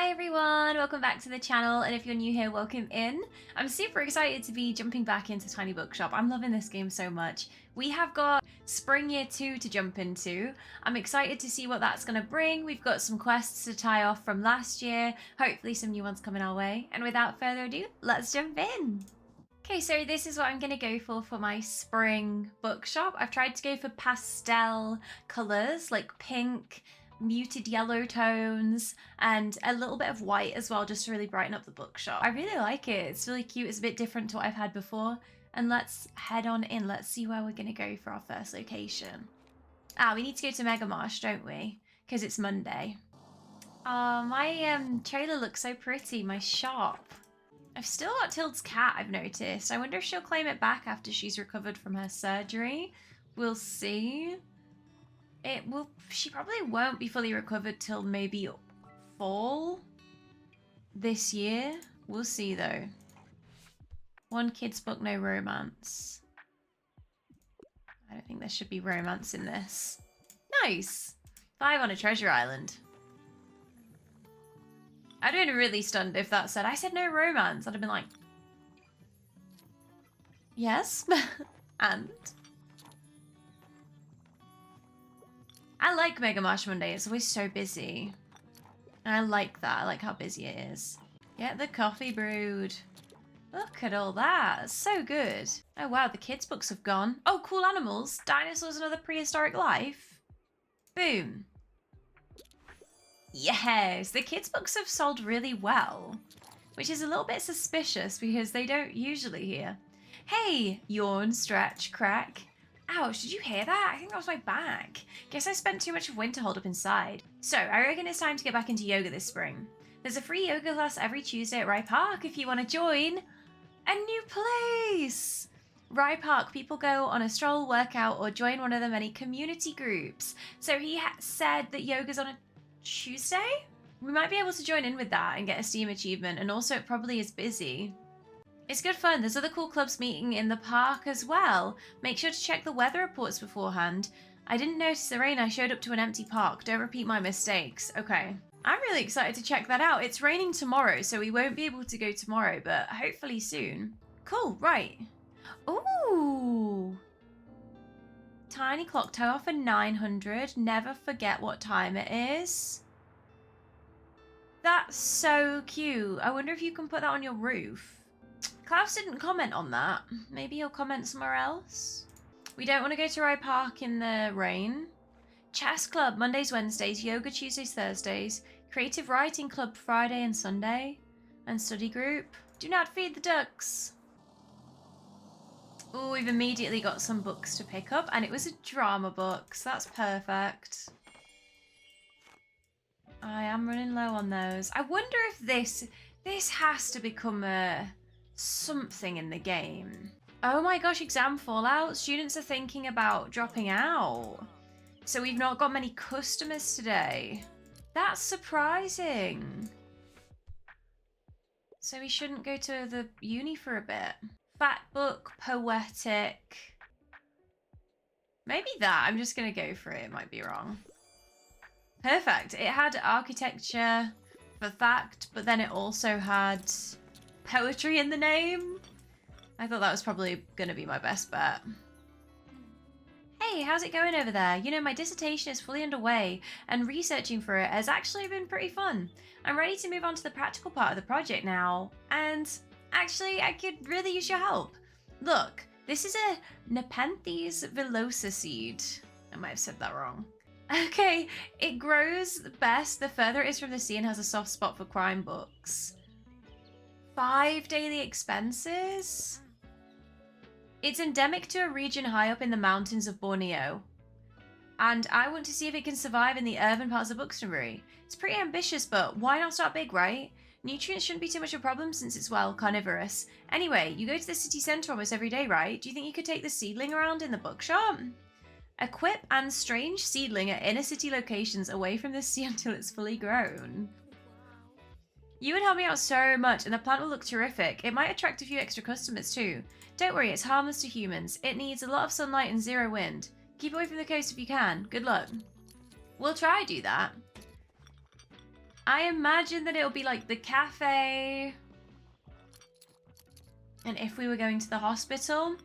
Hi everyone, welcome back to the channel, and if you're new here, welcome in. I'm super excited to be jumping back into Tiny Bookshop. I'm loving this game so much. We have got Spring Year 2 to jump into. I'm excited to see what that's going to bring. We've got some quests to tie off from last year, hopefully some new ones coming our way. And without further ado, let's jump in. Okay, so this is what I'm going to go for my spring bookshop. I've tried to go for pastel colours like pink, muted yellow tones, and a little bit of white as well, just to really brighten up the bookshop. I really like it. It's really cute. It's a bit different to what I've had before. And let's head on in. Let's see where we're going to go for our first location. We need to go to Mega Marsh, don't we? Because it's Monday. Oh, my trailer looks so pretty. My shop. I've still got Tilde's cat, I've noticed. I wonder if she'll claim it back after she's recovered from her surgery. We'll see. She probably won't be fully recovered till maybe fall this year. We'll see though. One kid's book, no romance. I don't think there should be romance in this. Nice. 5 on a treasure island. I'd have been really stunned if that said, I said no romance. I'd have been like, yes, and? I like Mega Marsh Monday. It's always so busy. And I like that. I like how busy it is. Get the coffee brewed. Look at all that. It's so good. Oh, wow. The kids' books have gone. Oh, cool animals. Dinosaurs and other prehistoric life. Boom. Yes. The kids' books have sold really well, which is a little bit suspicious because they don't usually hear. Hey, yawn, stretch, crack. Ouch, did you hear that? I think that was my back. Guess I spent too much of winter holed up inside. So, I reckon it's time to get back into yoga this spring. There's a free yoga class every Tuesday at Rye Park if you want to join. A new place! Rye Park, people go on a stroll, workout, or join one of the many community groups. So he said that yoga's on a Tuesday? We might be able to join in with that and get a Steam achievement, and also it probably is busy. It's good fun. There's other cool clubs meeting in the park as well. Make sure to check the weather reports beforehand. I didn't notice the rain. I showed up to an empty park. Don't repeat my mistakes. Okay. I'm really excited to check that out. It's raining tomorrow, so we won't be able to go tomorrow, but hopefully soon. Cool, right. Ooh. Tiny clock tower for 900. Never forget what time it is. That's so cute. I wonder if you can put that on your roof. Klaus didn't comment on that. Maybe he'll comment somewhere else. We don't want to go to Rye Park in the rain. Chess Club, Mondays, Wednesdays. Yoga, Tuesdays, Thursdays. Creative Writing Club, Friday and Sunday. And study group. Do not feed the ducks. Oh, we've immediately got some books to pick up. And it was a drama book, so that's perfect. I am running low on those. I wonder if this has to become something in the game. Oh my gosh, exam fallout. Students are thinking about dropping out. So we've not got many customers today. That's surprising. So we shouldn't go to the uni for a bit. Fat book, poetic. Maybe that. I'm just going to go for it. It might be wrong. Perfect. It had architecture for fact, but then it also had poetry in the name. I thought that was probably going to be my best bet. Hey, how's it going over there? You know, my dissertation is fully underway and researching for it has actually been pretty fun. I'm ready to move on to the practical part of the project now, and actually I could really use your help. Look, this is a Nepenthes villosa seed. I might have said that wrong. Okay, it grows best the further it is from the sea and has a soft spot for crime books. 5 daily expenses? It's endemic to a region high up in the mountains of Borneo. And I want to see if it can survive in the urban parts of Buxtonbury. It's pretty ambitious, but why not start big, right? Nutrients shouldn't be too much of a problem since it's, well, carnivorous. Anyway, you go to the city centre almost every day, right? Do you think you could take the seedling around in the bookshop? Equip and strange seedling at inner city locations away from the sea until it's fully grown. You would help me out so much, and the plant will look terrific. It might attract a few extra customers too. Don't worry, it's harmless to humans. It needs a lot of sunlight and zero wind. Keep away from the coast if you can. Good luck. We'll try do that. I imagine that it'll be like the cafe. And if we were going to the hospital.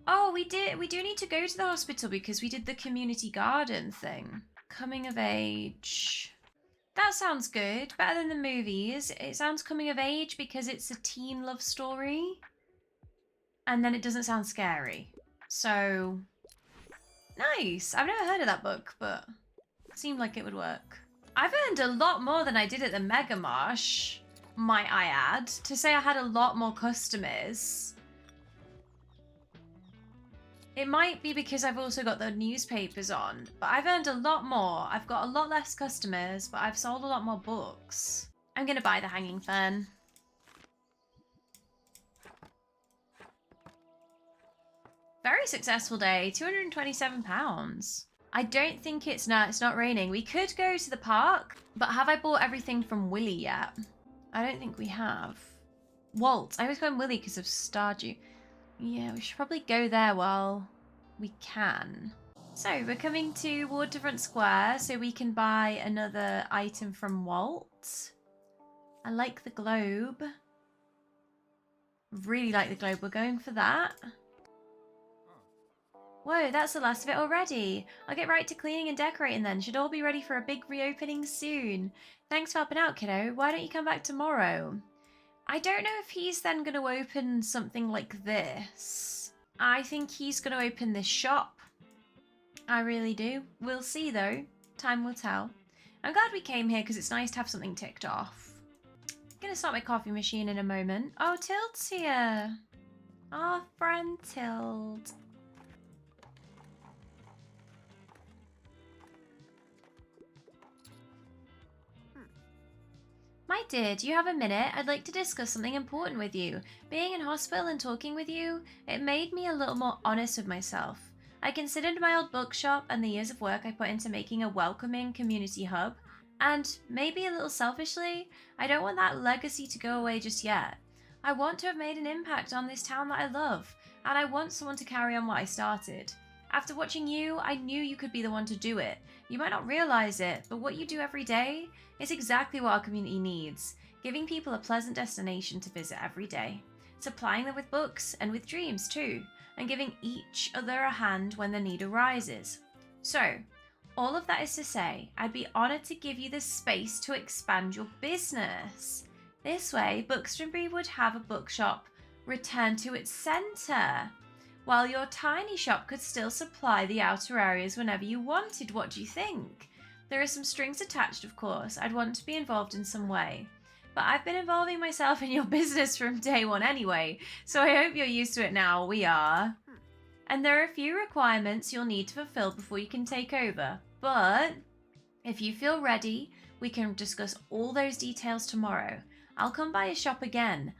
Oh, we do need to go to the hospital because we did the community garden thing. Coming of age. That sounds good. Better than the movies. It sounds coming of age because it's a teen love story. And then it doesn't sound scary. So, nice. I've never heard of that book, but it seemed like it would work. I've earned a lot more than I did at the Mega Marsh, might I add. To say I had a lot more customers. It might be because I've also got the newspapers on, but I've earned a lot more. I've got a lot less customers, but I've sold a lot more books. I'm gonna buy the hanging fern. Very successful day, £227. I don't think it's not raining. We could go to the park, but have I bought everything from Willy yet? I don't think we have. Walt. I always call him Willy because of Stardew. Yeah, we should probably go there while we can. So we're coming to Waterfront Square so we can buy another item from Walt. I like the globe. Really like the globe. We're going for that. Whoa, that's the last of it already. I'll get right to cleaning and decorating then. Should all be ready for a big reopening soon. Thanks for helping out, kiddo. Why don't you come back tomorrow? I don't know if he's then going to open something like this. I think he's going to open this shop. I really do. We'll see though. Time will tell. I'm glad we came here because it's nice to have something ticked off. I'm going to start my coffee machine in a moment. Oh, Tilt's here. Our friend Tilt. My dear, do you have a minute? I'd like to discuss something important with you. Being in hospital and talking with you, it made me a little more honest with myself. I considered my old bookshop and the years of work I put into making a welcoming community hub, and maybe a little selfishly, I don't want that legacy to go away just yet. I want to have made an impact on this town that I love, and I want someone to carry on what I started. After watching you, I knew you could be the one to do it. You might not realize it, but what you do every day is exactly what our community needs, giving people a pleasant destination to visit every day, supplying them with books and with dreams too, and giving each other a hand when the need arises. So, all of that is to say, I'd be honoured to give you the space to expand your business. This way, Buxtonbury would have a bookshop return to its centre, while your tiny shop could still supply the outer areas whenever you wanted. What do you think? There are some strings attached, of course. I'd want to be involved in some way. But I've been involving myself in your business from day one anyway, so I hope you're used to it now. We are. And there are a few requirements you'll need to fulfill before you can take over. But if you feel ready, we can discuss all those details tomorrow. I'll come by your shop again.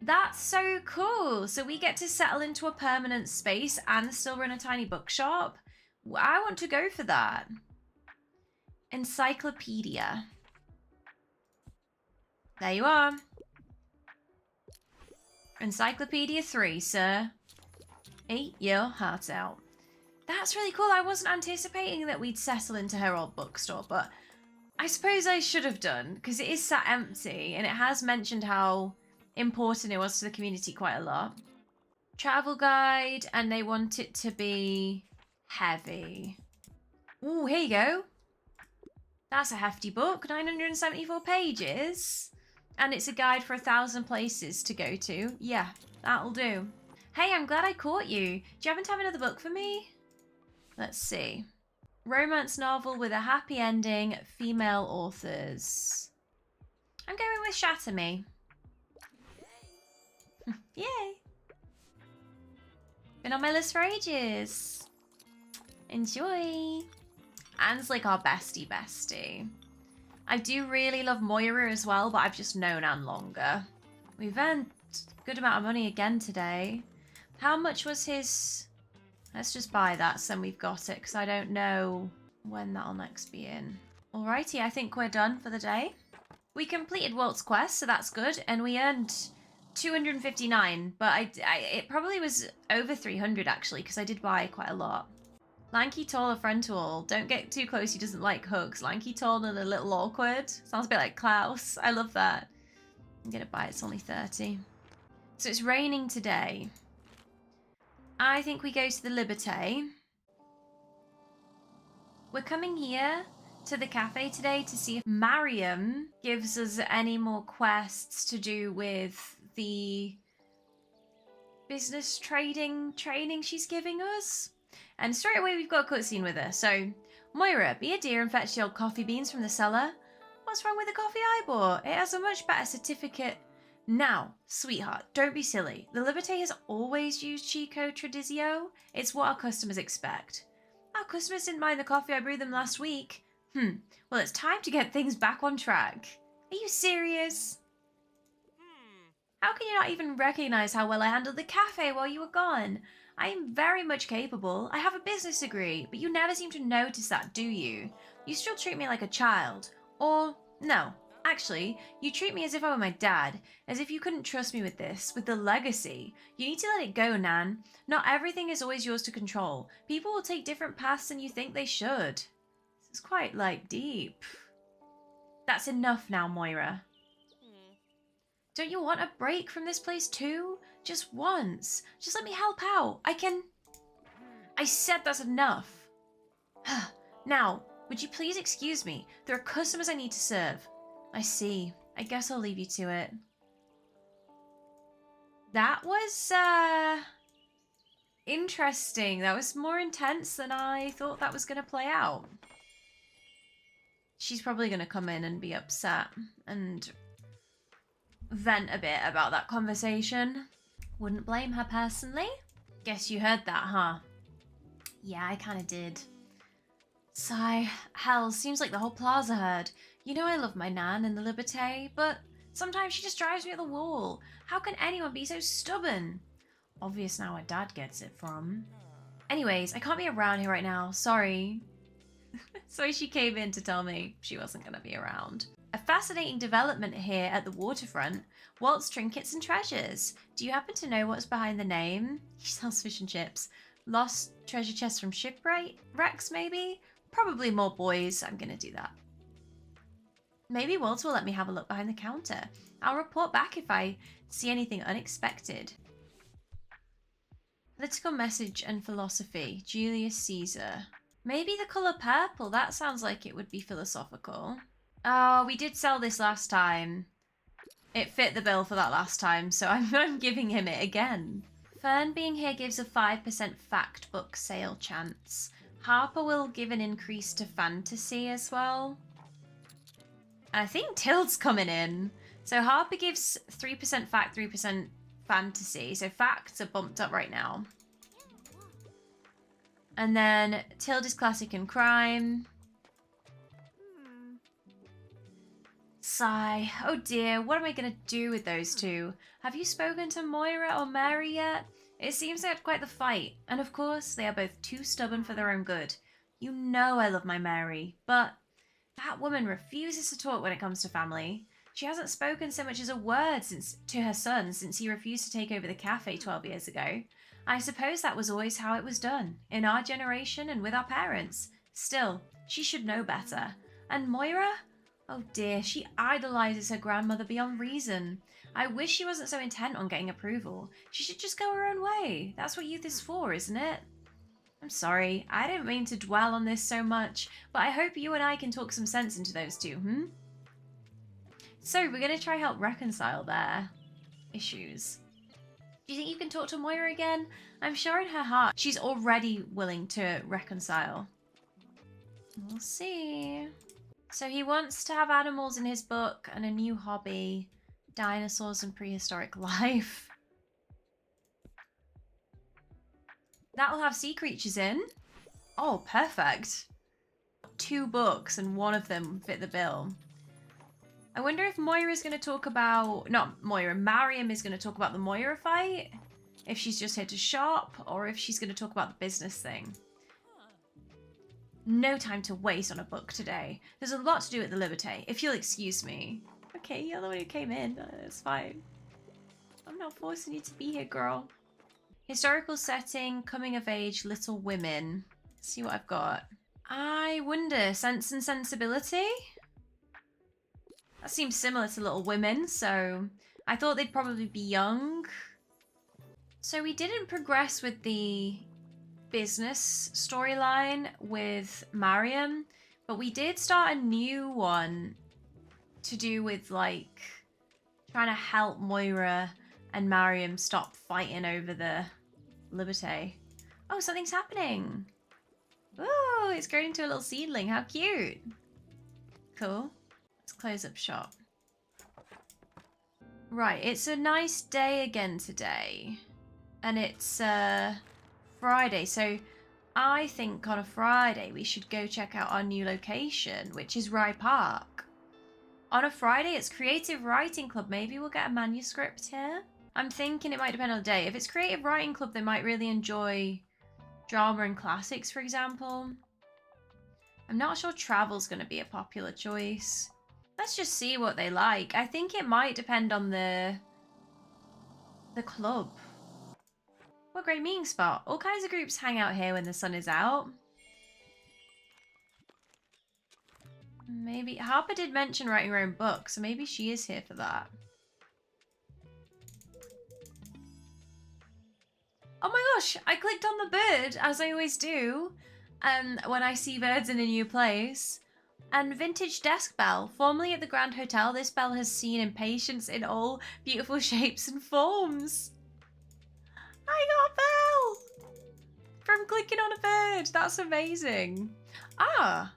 That's so cool. So we get to settle into a permanent space and still run a tiny bookshop. I want to go for that. Encyclopedia. There you are. Encyclopedia 3, sir. Eat your heart out. That's really cool. I wasn't anticipating that we'd settle into her old bookstore, but I suppose I should have done because it is sat empty and it has mentioned how important it was to the community quite a lot. Travel guide, and they want it to be heavy. Ooh, here you go. That's a hefty book, 974 pages. And it's a guide for 1,000 places to go to. Yeah, that'll do. Hey, I'm glad I caught you. Do you happen to have another book for me? Let's see. Romance novel with a happy ending, female authors. I'm going with Shatter Me. Yay! Been on my list for ages. Enjoy. Anne's like our bestie. I do really love Moira as well, but I've just known Anne longer. We've earned a good amount of money again today. How much was his... Let's just buy that so we've got it, because I don't know when that'll next be in. Alrighty, I think we're done for the day. We completed Walt's quest, so that's good, and we earned 259, but it probably was over 300 actually, because I did buy quite a lot. Lanky, tall, or frontal. Don't get too close, he doesn't like hooks. Lanky, tall, and a little awkward. Sounds a bit like Klaus. I love that. I'm gonna buy it, it's only 30. So it's raining today. I think we go to the Liberté. We're coming here to the cafe today to see if Mariam gives us any more quests to do with the business trading training she's giving us. And straight away we've got a cutscene with her. So, Moira, be a dear and fetch the old coffee beans from the cellar. What's wrong with the coffee I bought? It has a much better certificate. Now, sweetheart, don't be silly. The Liberté has always used Chico Tradizio. It's what our customers expect. Our customers didn't mind the coffee I brewed them last week. Well, it's time to get things back on track. Are you serious? How can you not even recognize how well I handled the cafe while you were gone? I am very much capable. I have a business degree, but you never seem to notice that, do you? You still treat me like a child. Or, no, actually, you treat me as if I were my dad, as if you couldn't trust me with this, with the legacy. You need to let it go, Nan. Not everything is always yours to control. People will take different paths than you think they should. This is quite, deep. That's enough now, Moira. Don't you want a break from this place too? Just once. Just let me help out. I said that's enough. Now, would you please excuse me? There are customers I need to serve. I see. I guess I'll leave you to it. That was, interesting. That was more intense than I thought that was going to play out. She's probably going to come in and be upset and vent a bit about that conversation. Wouldn't blame her personally. Guess you heard that, huh? Yeah, I kind of did. Sigh. Hell, seems like the whole plaza heard. You know I love my Nan in the Liberté, but sometimes she just drives me at the wall. How can anyone be so stubborn? Obvious now where Dad gets it from. Anyways, I can't be around here right now. Sorry. So she came in to tell me she wasn't going to be around. A fascinating development here at the waterfront. Walt's Trinkets and Treasures. Do you happen to know what's behind the name? He sells fish and chips. Lost treasure chests from shipwrecks, maybe? Probably more boys. I'm gonna do that. Maybe Walter will let me have a look behind the counter. I'll report back if I see anything unexpected. Political message and philosophy. Julius Caesar. Maybe the colour purple. That sounds like it would be philosophical. Oh, we did sell this last time. It fit the bill for that last time, so I'm giving him it again. Fern being here gives a 5% fact book sale chance. Harper will give an increase to fantasy as well. And I think Tilt's coming in. So Harper gives 3% fact, 3% fantasy. So facts are bumped up right now. And then Tild is classic and crime. Sigh. Oh dear, what am I going to do with those two? Have you spoken to Moira or Mary yet? It seems they had quite the fight. And of course, they are both too stubborn for their own good. You know I love my Mary, but that woman refuses to talk when it comes to family. She hasn't spoken so much as a word to her son since he refused to take over the cafe 12 years ago. I suppose that was always how it was done, in our generation and with our parents. Still, she should know better. And Moira? Oh dear, she idolizes her grandmother beyond reason. I wish she wasn't so intent on getting approval. She should just go her own way. That's what youth is for, isn't it? I'm sorry, I didn't mean to dwell on this so much, but I hope you and I can talk some sense into those two, So, we're going to try help reconcile their issues. Do you think you can talk to Moira again? I'm sure in her heart she's already willing to reconcile. We'll see. So he wants to have animals in his book and a new hobby. Dinosaurs and prehistoric life. That'll have sea creatures in. Oh, perfect. 2 books and one of them fit the bill. I wonder if Moira's going to talk about... Not Moira, Mariam is going to talk about the Moira fight. If she's just here to shop or if she's going to talk about the business thing. No time to waste on a book today. There's a lot to do at the Liberté, if you'll excuse me. Okay, you're the one who came in. It's fine. I'm not forcing you to be here, girl. Historical setting, coming of age, Little Women. see what I've got. I wonder, Sense and Sensibility? That seems similar to Little Women, so I thought they'd probably be young. So we didn't progress with the business storyline with Mariam, but we did start a new one to do with like trying to help Moira and Mariam stop fighting over the Liberté. Oh, something's happening. Ooh, it's grown into a little seedling. How cute. Cool. Let's close up shop. Right, it's a nice day again today. And it's Friday, so I think on a Friday we should go check out our new location, which is Rye Park. On a Friday, it's Creative Writing Club. Maybe we'll get a manuscript here. I'm thinking it might depend on the day. If it's Creative Writing Club, they might really enjoy drama and classics, for example. I'm not sure travel's going to be a popular choice. Let's just see what they like. I think it might depend on the club. What a great meeting spot. All kinds of groups hang out here when the sun is out. Maybe Harper did mention writing her own book, so maybe she is here for that. Oh my gosh, I clicked on the bird, as I always do, when I see birds in a new place. And Vintage Desk Bell. Formerly at the Grand Hotel, this bell has seen impatience in all beautiful shapes and forms. I got a bell! From clicking on a bird. That's amazing. Ah!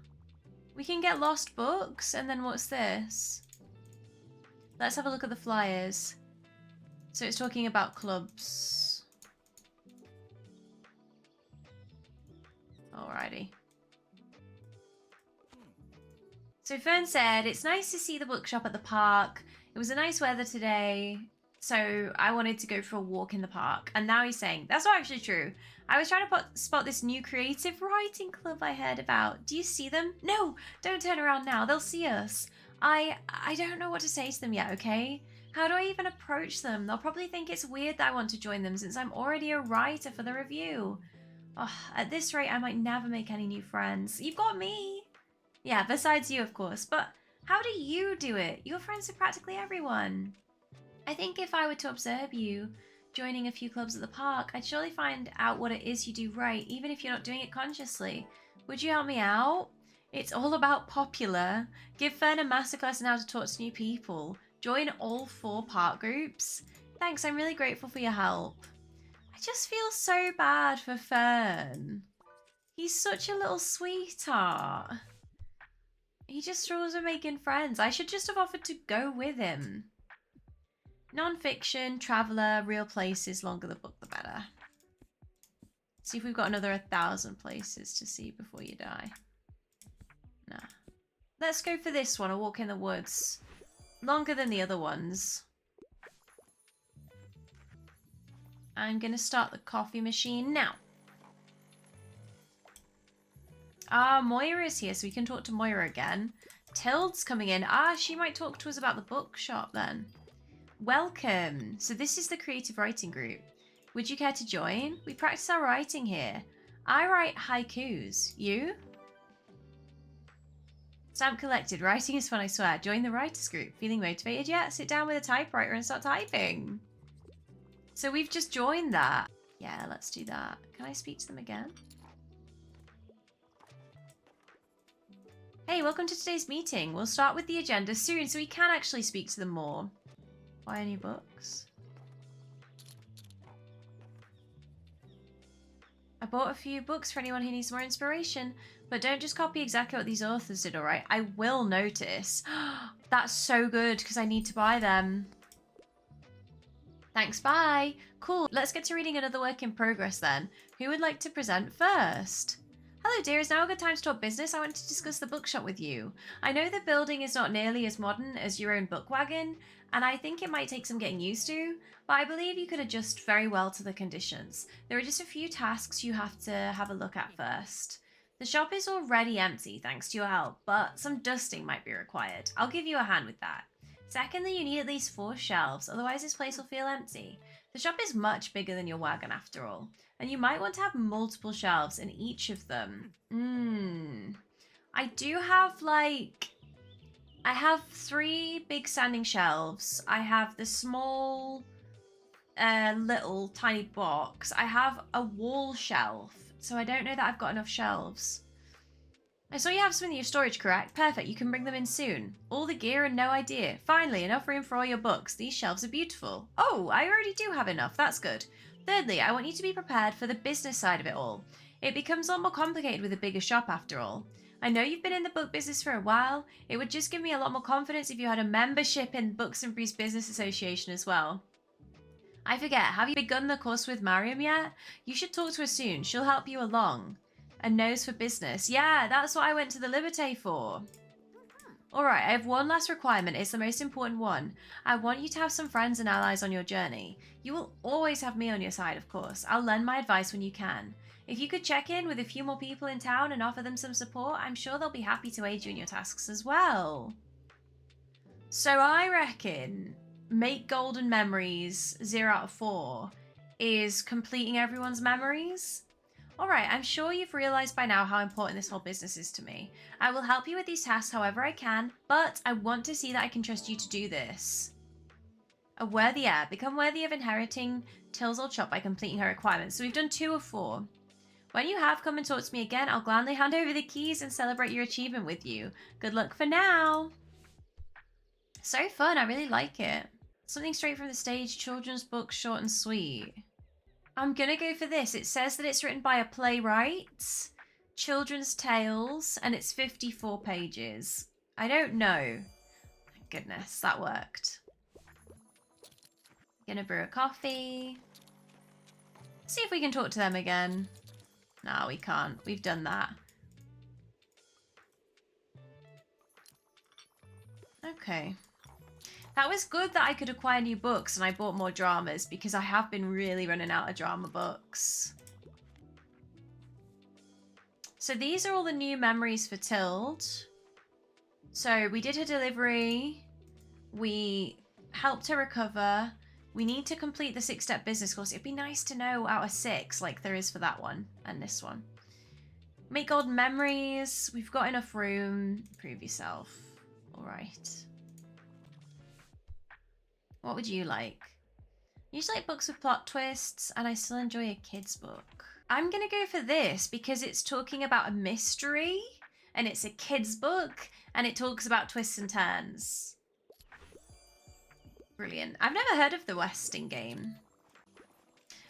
We can get lost books, and then what's this? Let's have a look at the flyers. So it's talking about clubs. Alrighty. So Fern said, it's nice to see the bookshop at the park. It was a nice weather today, so I wanted to go for a walk in the park. And now he's saying, that's not actually true. I was trying to spot this new creative writing club I heard about. Do you see them? No, don't turn around now. They'll see us. I don't know what to say to them yet, okay? How do I even approach them? They'll probably think it's weird that I want to join them since I'm already a writer for the review. Oh, at this rate, I might never make any new friends. You've got me. Yeah, besides you, of course. But how do you do it? You're friends with practically everyone. I think if I were to observe you joining a few clubs at the park, I'd surely find out what it is you do right, even if you're not doing it consciously. Would you help me out? It's all about popular. Give Fern a masterclass on how to talk to new people. Join all 4 park groups. Thanks, I'm really grateful for your help. I just feel so bad for Fern. He's such a little sweetheart. He just struggles with making friends. I should just have offered to go with him. Non-fiction, traveller, real places, longer the book the better. See if we've got another 1,000 places to see before you die. Nah. Let's go for this one, A Walk in the Woods. Longer than the other ones. I'm going to start the coffee machine now. Ah, Moira's here, so we can talk to Moira again. Tilde's coming in. Ah, she might talk to us about the bookshop then. Welcome. So this is the creative writing group. Would you care to join? We practice our writing here. I write haikus. You? Stamp collected. Writing is fun, I swear. Join the writers group. Feeling motivated yet? Sit down with a typewriter and start typing. So we've just joined that. Yeah, let's do that. Can I speak to them again? Hey, welcome to today's meeting. We'll start with the agenda soon so we can actually speak to them more. Buy any books? I bought a few books for anyone who needs more inspiration, but don't just copy exactly what these authors did, alright? I will notice. That's so good because I need to buy them. Thanks, bye. Cool, let's get to reading another work in progress then. Who would like to present first? Hello dear, is now a good time to talk business? I want to discuss the bookshop with you. I know the building is not nearly as modern as your own book wagon, and I think it might take some getting used to, but I believe you could adjust very well to the conditions. There are just a few tasks you have to have a look at first. The shop is already empty thanks to your help, but some dusting might be required. I'll give you a hand with that. Secondly, you need at least 4 shelves, otherwise this place will feel empty. The shop is much bigger than your wagon after all, and you might want to have multiple shelves in each of them. I do have I have 3 big standing shelves. I have the small little tiny box. I have a wall shelf, so I don't know that I've got enough shelves. I saw you have some in your storage, correct? Perfect, you can bring them in soon. All the gear and no idea. Finally, enough room for all your books. These shelves are beautiful. Oh, I already do have enough, that's good. Thirdly, I want you to be prepared for the business side of it all. It becomes a lot more complicated with a bigger shop after all. I know you've been in the book business for a while. It would just give me a lot more confidence if you had a membership in Books and Breeze Business Association as well. I forget, have you begun the course with Mariam yet? You should talk to her soon. She'll help you along. A nose for business. Yeah, that's what I went to the Liberté for. Alright, I have one last requirement. It's the most important one. I want you to have some friends and allies on your journey. You will always have me on your side, of course. I'll lend my advice when you can. If you could check in with a few more people in town and offer them some support, I'm sure they'll be happy to aid you in your tasks as well. So I reckon make golden memories 0 out of 4 is completing everyone's memories. Alright, I'm sure you've realised by now how important this whole business is to me. I will help you with these tasks however I can, but I want to see that I can trust you to do this. A worthy heir. Become worthy of inheriting Till's old shop by completing her requirements. So we've done 2 of 4. When you have, come and talk to me again. I'll gladly hand over the keys and celebrate your achievement with you. Good luck for now. So fun, I really like it. Something straight from the stage, children's book, short and sweet. I'm gonna go for this. It says that it's written by a playwright, children's tales, and it's 54 pages. I don't know. Thank goodness, that worked. Gonna brew a coffee. See if we can talk to them again. No, we can't. We've done that. Okay. That was good that I could acquire new books and I bought more dramas because I have been really running out of drama books. So these are all the new memories for Tilde. So we did her delivery. We helped her recover. We need to complete the 6-step business course. It'd be nice to know out of 6, like there is for that one and this one. Make golden memories. We've got enough room. Prove yourself. All right. What would you like? I usually like books with plot twists, and I still enjoy a kid's book. I'm gonna go for this because it's talking about a mystery, and it's a kid's book, and it talks about twists and turns. Brilliant. I've never heard of the Westing game.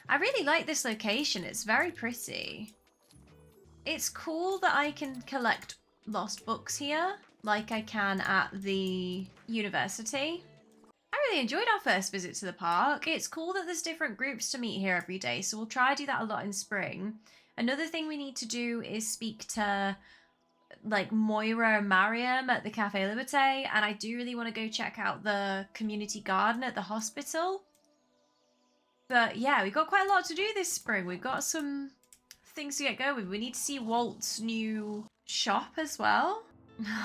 I really like this location. It's very pretty. It's cool that I can collect lost books here, like I can at the university. I really enjoyed our first visit to the park. It's cool that there's different groups to meet here every day, so we'll try to do that a lot in spring. Another thing we need to do is speak to like Moira and Mariam at the Cafe Liberté, and I do really want to go check out the community garden at the hospital. But yeah, we've got quite a lot to do this spring. We've got some things to get going with. We need to see Walt's new shop as well.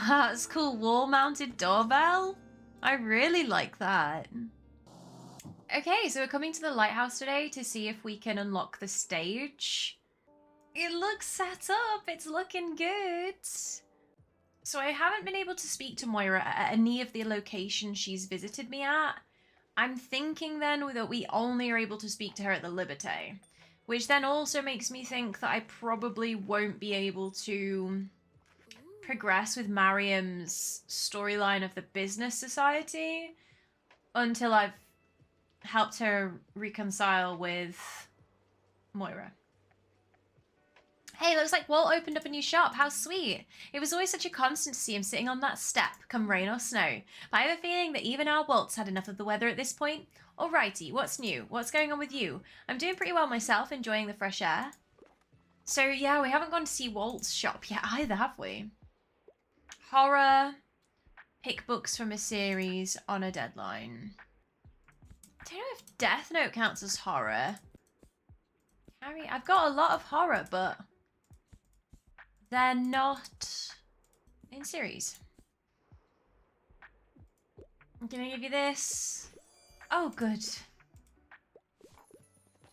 That's cool. Wall-mounted doorbell. I really like that. Okay, so we're coming to the lighthouse today to see if we can unlock the stage. It looks set up. It's looking good. So I haven't been able to speak to Moira at any of the locations she's visited me at. I'm thinking then that we only are able to speak to her at the Liberté, which then also makes me think that I probably won't be able to progress with Mariam's storyline of the business society until I've helped her reconcile with Moira. Hey, looks like Walt opened up a new shop. How sweet. It was always such a constant to see him sitting on that step, come rain or snow. But I have a feeling that even our Walt's had enough of the weather at this point. Alrighty, what's new? What's going on with you? I'm doing pretty well myself, enjoying the fresh air. So yeah, we haven't gone to see Walt's shop yet either, have we? Horror. Pick books from a series on a deadline. I don't know if Death Note counts as horror. I've got a lot of horror, but they're not in series. I'm gonna give you this. Oh, good.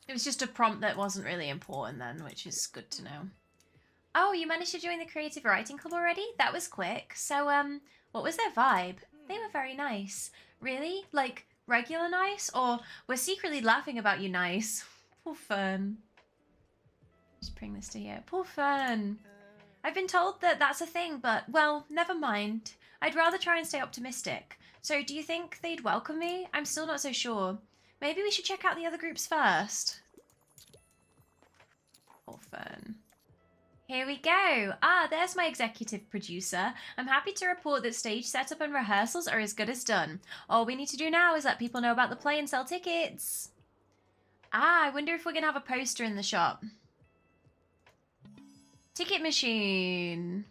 It was just a prompt that wasn't really important then, which is good to know. Oh, you managed to join the Creative Writing Club already? That was quick. So, what was their vibe? They were very nice. Really? Like, regular nice? Or we're secretly laughing about you nice? Poor Fern. Just bring this to here. Poor Fern. I've been told that that's a thing, but, well, never mind. I'd rather try and stay optimistic. So, do you think they'd welcome me? I'm still not so sure. Maybe we should check out the other groups first. Poor Fern. Here we go. Ah, there's my executive producer. I'm happy to report that stage setup and rehearsals are as good as done. All we need to do now is let people know about the play and sell tickets. Ah, I wonder if we're going to have a poster in the shop. Ticket machine.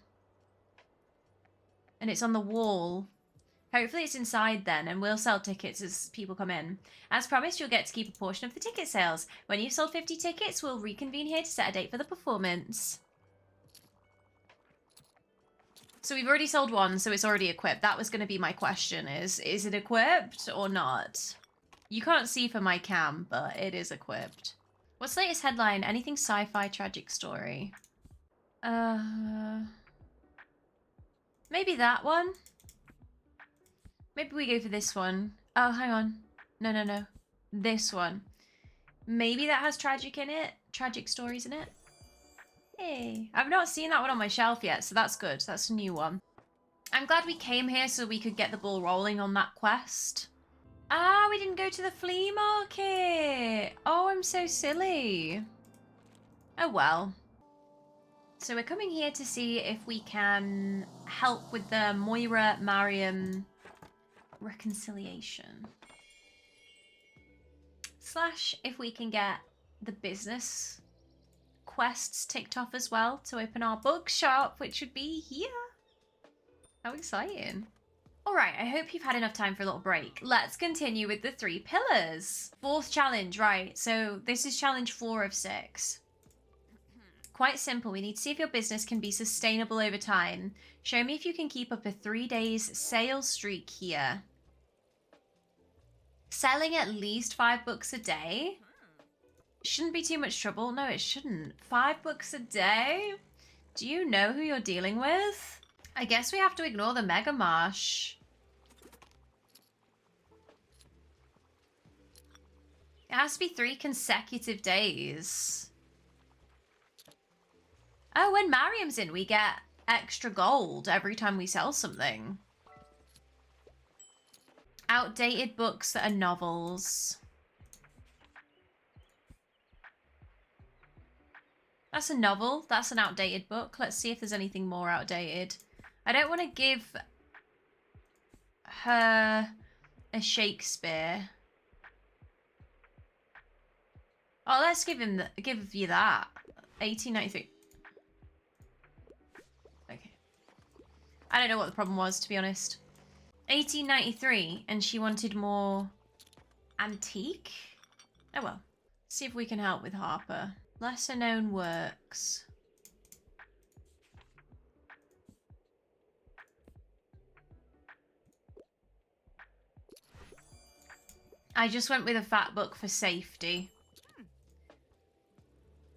And it's on the wall. Hopefully it's inside then, and we'll sell tickets as people come in. As promised, you'll get to keep a portion of the ticket sales. When you've sold 50 tickets, we'll reconvene here to set a date for the performance. So we've already sold one, so it's already equipped. That was going to be my question, is it equipped or not? You can't see for my cam, but it is equipped. What's the latest headline? Anything sci-fi tragic story? Maybe that one? Maybe we go for this one. Oh, hang on. No. This one. Maybe that has tragic in it. Tragic stories in it. Hey. I've not seen that one on my shelf yet, so that's good. That's a new one. I'm glad we came here so we could get the ball rolling on that quest. Ah, we didn't go to the flea market. Oh, I'm so silly. Oh, well. So we're coming here to see if we can help with the Moira Mariam reconciliation. / if we can get the business quests ticked off as well to open our bookshop, which would be here. How exciting. Alright, I hope you've had enough time for a little break. Let's continue with the 3 pillars. 4th challenge, right. So this is challenge 4 of 6. Quite simple. We need to see if your business can be sustainable over time. Show me if you can keep up a 3 days sales streak here. Selling at least 5 books a day. Shouldn't be too much trouble. No, it shouldn't. 5 books a day? Do you know who you're dealing with? I guess we have to ignore the Mega Marsh. It has to be 3 consecutive days. Oh, when Mariam's in, we get extra gold every time we sell something. Outdated books that are novels. That's a novel. That's an outdated book. Let's see if there's anything more outdated. I don't want to give her a Shakespeare. Oh, let's give you that. 1893. Okay. I don't know what the problem was, to be honest. 1893, and she wanted more antique? Oh well. See if we can help with Harper. Lesser known works. I just went with a fat book for safety.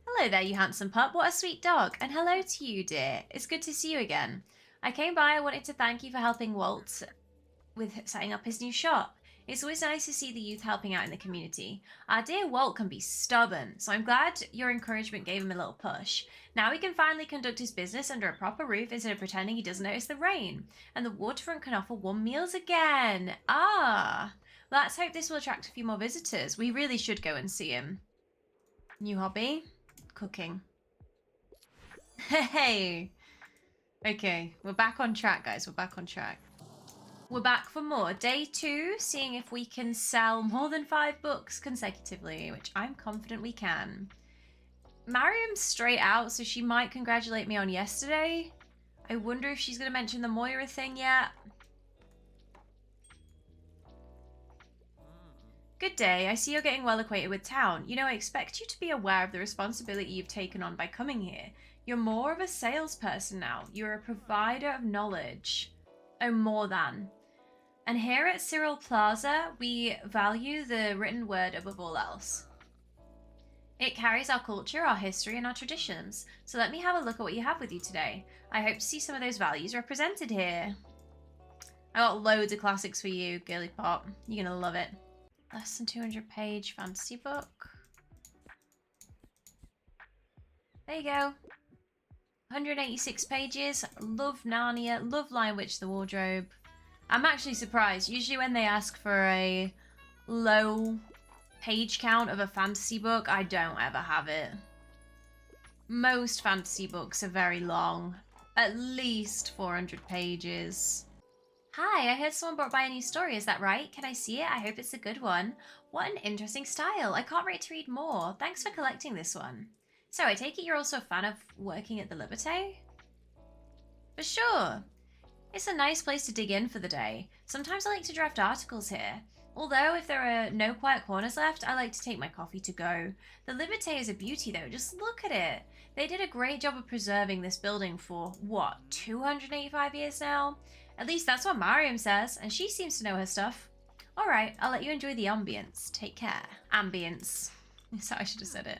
Hello there, you handsome pup. What a sweet dog. And hello to you, dear. It's good to see you again. I came by. I wanted to thank you for helping Walt with setting up his new shop. It's always nice to see the youth helping out in the community. Our dear Walt can be stubborn, so I'm glad your encouragement gave him a little push. Now he can finally conduct his business under a proper roof instead of pretending he doesn't notice the rain. And the waterfront can offer warm meals again. Ah, let's hope this will attract a few more visitors. We really should go and see him. New hobby? Cooking. Hey! Okay, we're back on track, guys. We're back on track. We're back for more. Day 2, seeing if we can sell more than 5 books consecutively, which I'm confident we can. Mariam's straight out, so she might congratulate me on yesterday. I wonder if she's going to mention the Moira thing yet. Good day. I see you're getting well acquainted with town. You know, I expect you to be aware of the responsibility you've taken on by coming here. You're more of a salesperson now. You're a provider of knowledge. Oh, more than. And here at Cyril Plaza, we value the written word above all else. It carries our culture, our history, and our traditions. So let me have a look at what you have with you today. I hope to see some of those values represented here. I got loads of classics for you, girly pop. You're gonna love it. Less than 200 page fantasy book. There you go. 186 pages. Love Narnia. Love Lion Witch the Wardrobe. I'm actually surprised. Usually when they ask for a low page count of a fantasy book, I don't ever have it. Most fantasy books are very long. At least 400 pages. Hi, I heard someone brought by a new story. Is that right? Can I see it? I hope it's a good one. What an interesting style. I can't wait to read more. Thanks for collecting this one. So I take it you're also a fan of working at the Liberté? For sure. It's a nice place to dig in for the day. Sometimes I like to draft articles here. Although if there are no quiet corners left, I like to take my coffee to go. The Liberté is a beauty though, just look at it. They did a great job of preserving this building for, what, 285 years now? At least that's what Mariam says, and she seems to know her stuff. Alright, I'll let you enjoy the ambience. Take care. Ambience. So I should have said it.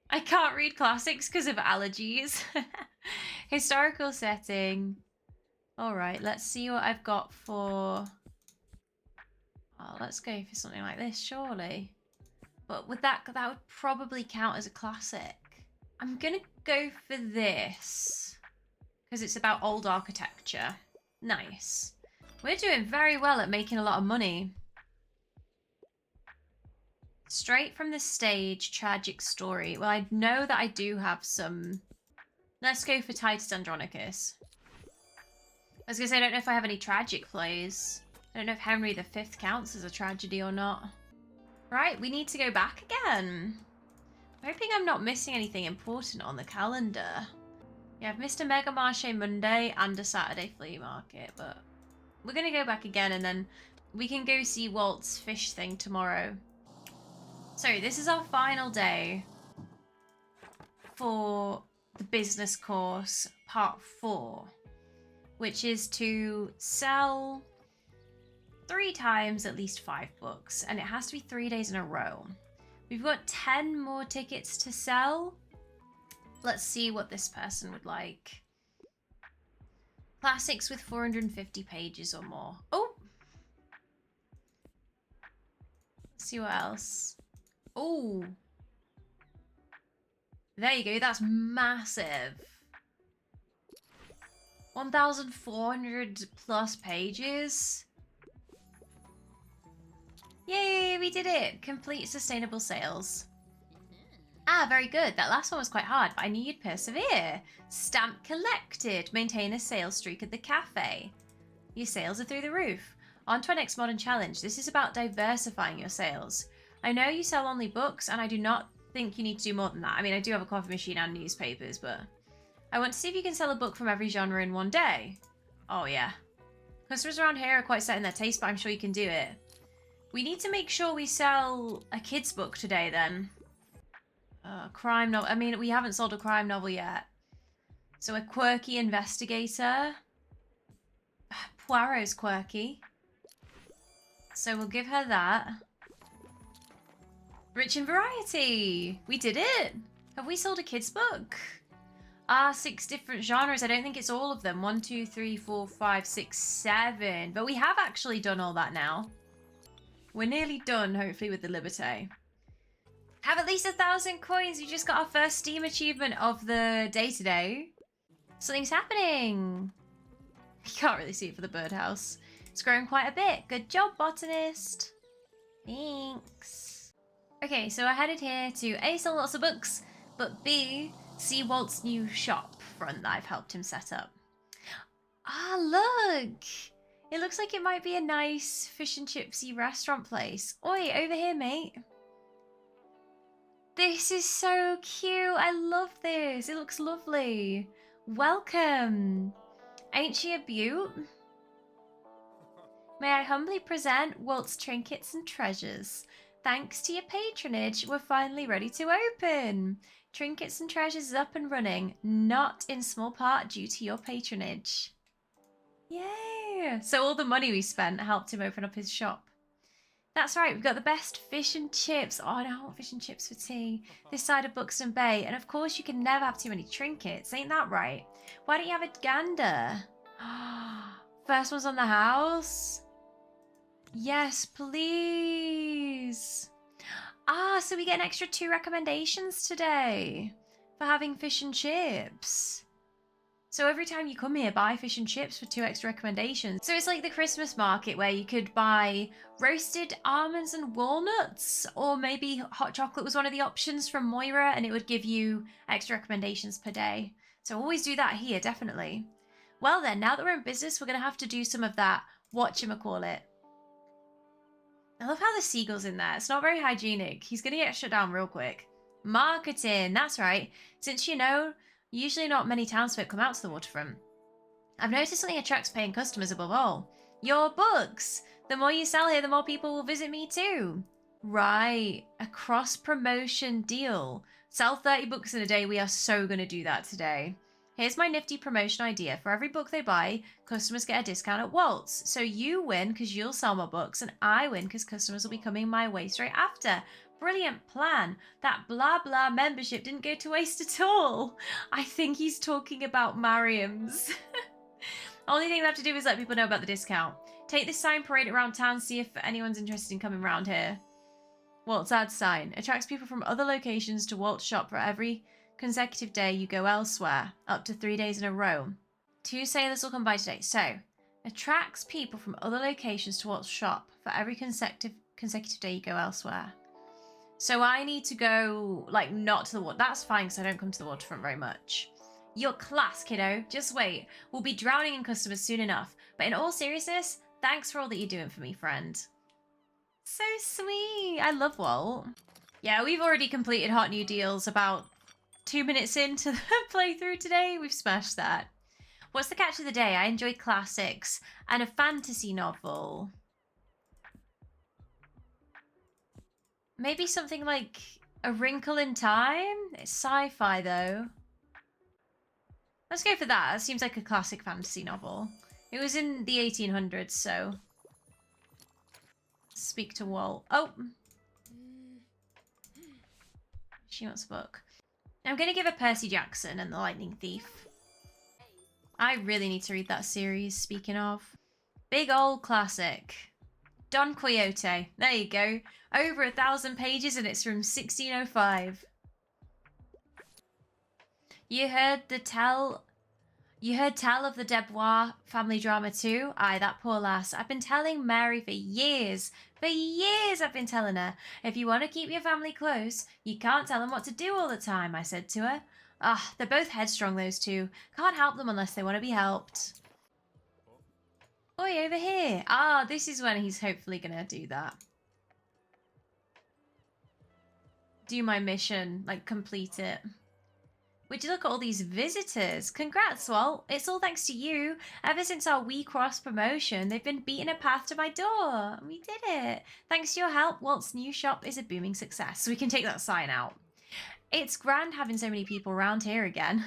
I can't read classics because of allergies. Historical setting. Alright, let's see what I've got for... Oh, let's go for something like this, surely. But with that would probably count as a classic. I'm gonna go for this. Because it's about old architecture. Nice. We're doing very well at making a lot of money. Straight from the stage, tragic story. Well, I know that I do have some... Let's go for Titus Andronicus. I was going to say, I don't know if I have any tragic plays. I don't know if Henry V counts as a tragedy or not. Right, we need to go back again. I'm hoping I'm not missing anything important on the calendar. Yeah, I've missed a Mega Marché Monday and a Saturday flea market, but we're going to go back again and then we can go see Walt's fish thing tomorrow. So this is our final day for the business course, part 4, which is to sell 3 times at least 5 books, and it has to be 3 days in a row. We've got 10 more tickets to sell. Let's see what this person would like. Classics with 450 pages or more. Oh! Let's see what else. Oh! There you go, that's massive. 1,400 plus pages. Yay, we did it! Complete sustainable sales. Ah, very good. That last one was quite hard, but I knew you'd persevere. Stamp collected. Maintain a sales streak at the cafe. Your sales are through the roof. On to our next modern challenge. This is about diversifying your sales. I know you sell only books, and I do not think you need to do more than that. I mean, I do have a coffee machine and newspapers, but I want to see if you can sell a book from every genre in one day. Oh, yeah. Customers around here are quite set in their taste, but I'm sure you can do it. We need to make sure we sell a kid's book today, then. Crime novel. I mean, we haven't sold a crime novel yet. So a quirky investigator. Poirot's quirky. So we'll give her that. Rich in variety. We did it. Have we sold a kid's book? 6 different genres. I don't think it's all of them. 1, 2, 3, 4, 5, 6, 7. But we have actually done all that now. We're nearly done, hopefully, with the Liberté. Have at least 1,000 coins. We just got our first Steam achievement of the day today. Something's happening. You can't really see it for the birdhouse. It's grown quite a bit. Good job, botanist. Thanks. Okay, so I headed here to A, sell lots of books, but B, see Walt's new shop front that I've helped him set up. Ah, look! It looks like it might be a nice fish and chipsy restaurant place. Oi, over here, mate. This is so cute. I love this. It looks lovely. Welcome. Ain't she a beaut? May I humbly present Walt's Trinkets and Treasures. Thanks to your patronage, we're finally ready to open. Trinkets and Treasures is up and running, not in small part due to your patronage. Yay! So all the money we spent helped him open up his shop. That's right, we've got the best fish and chips. Oh, no, I want fish and chips for tea. This side of Buxton Bay. And of course, you can never have too many trinkets. Ain't that right? Why don't you have a gander? First one's on the house. Yes, please. Ah, so we get an extra 2 recommendations today for having fish and chips. So every time you come here, buy fish and chips for 2 extra recommendations. So it's like the Christmas market where you could buy roasted almonds and walnuts, or maybe hot chocolate was one of the options from Moira, and it would give you extra recommendations per day. So always do that here, definitely. Well then, now that we're in business, we're going to have to do some of that whatchamacallit. I love how the seagull's in there. It's not very hygienic. He's going to get shut down real quick. Marketing, that's right. Since you know, usually not many townsfolk come out to the waterfront. I've noticed something attracts paying customers above all. Your books! The more you sell here, the more people will visit me too. Right, a cross-promotion deal. Sell 30 books in a day. We are so going to do that today. Here's my nifty promotion idea. For every book they buy, customers get a discount at Waltz. So you win because you'll sell more books, and I win because customers will be coming my way straight after. Brilliant plan. That blah blah membership didn't go to waste at all. I think he's talking about Mariam's. Only thing we have to do is let people know about the discount. Take this sign, parade it around town, see if anyone's interested in coming around here. Waltz ad sign. Attracts people from other locations to Waltz shop for every consecutive day you go elsewhere, up to 3 days in a row. 2 sailors will come by today. So, attracts people from other locations to Waltz shop for every consecutive day you go elsewhere. So I need to go, like, not to the water. That's fine, because I don't come to the waterfront very much. You're class, kiddo. Just wait. We'll be drowning in customers soon enough. But in all seriousness, thanks for all that you're doing for me, friend. So sweet. I love Walt. Yeah, we've already completed Hot New Deals about 2 minutes into the playthrough today. We've smashed that. What's the catch of the day? I enjoy classics and a fantasy novel. Maybe something like A Wrinkle in Time? It's sci-fi, though. Let's go for that. That seems like a classic fantasy novel. It was in the 1800s, so... Speak to Walt. Oh! She wants a book. I'm going to give her Percy Jackson and the Lightning Thief. I really need to read that series, speaking of. Big old classic. Don Quixote. There you go. Over 1,000 pages and it's from 1605. You heard tell of the Debois family drama too? Aye, that poor lass. I've been telling Mary for years. For years I've been telling her. If you want to keep your family close, you can't tell them what to do all the time, I said to her. Ah, they're both headstrong, those two. Can't help them unless they want to be helped. Oi, over here. Ah, this is when he's hopefully going to do that. Do my mission, like complete it. Would you look at all these visitors? Congrats, Walt. It's all thanks to you. Ever since our We Cross promotion, they've been beating a path to my door. We did it. Thanks to your help, Walt's new shop is a booming success. So we can take that sign out. It's grand having so many people around here again.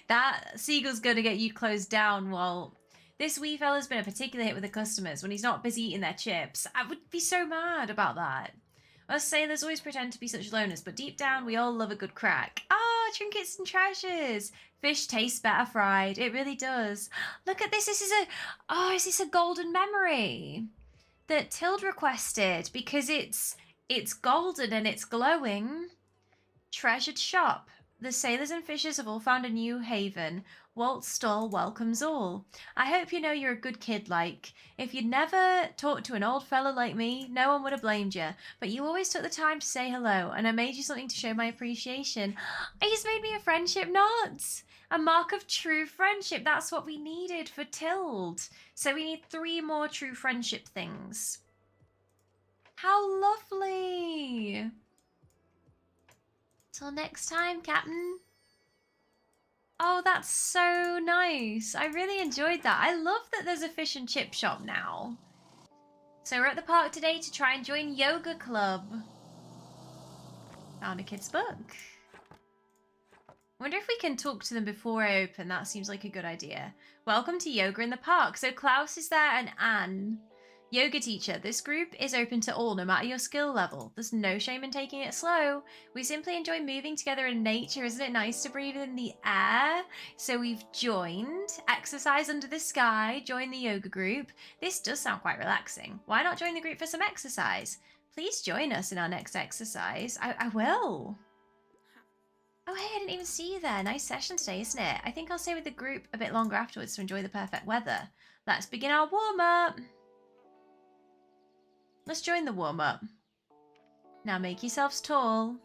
That seagull's going to get you closed down, Walt. This wee fella's been a particular hit with the customers when he's not busy eating their chips. I would be so mad about that. Us sailors always pretend to be such loners, but deep down we all love a good crack. Ah, trinkets and treasures. Fish tastes better fried. It really does. Look at this. This is is this a golden memory that Tilde requested because it's golden and it's glowing. Treasured shop. The sailors and fishers have all found a new haven. Walt's stall welcomes all. I hope you know you're a good kid, like. If you'd never talked to an old fella like me, no one would have blamed you. But you always took the time to say hello, and I made you something to show my appreciation. He's made me a friendship knot. A mark of true friendship. That's what we needed for Tilde. So we need 3 more true friendship things. How lovely. Till next time, Captain. Oh, that's so nice. I really enjoyed that. I love that there's a fish and chip shop now. So we're at the park today to try and join yoga club. Found a kid's book. Wonder if we can talk to them before I open. That seems like a good idea. Welcome to yoga in the park. So Klaus is there and Anne. Yoga teacher, this group is open to all, no matter your skill level. There's no shame in taking it slow. We simply enjoy moving together in nature. Isn't it nice to breathe in the air? So we've joined exercise under the sky, join the yoga group. This does sound quite relaxing. Why not join the group for some exercise? Please join us in our next exercise. I will. Oh, hey, I didn't even see you there. Nice session today, isn't it? I think I'll stay with the group a bit longer afterwards to enjoy the perfect weather. Let's begin our warm-up. Let's join the warm-up. Now make yourselves tall.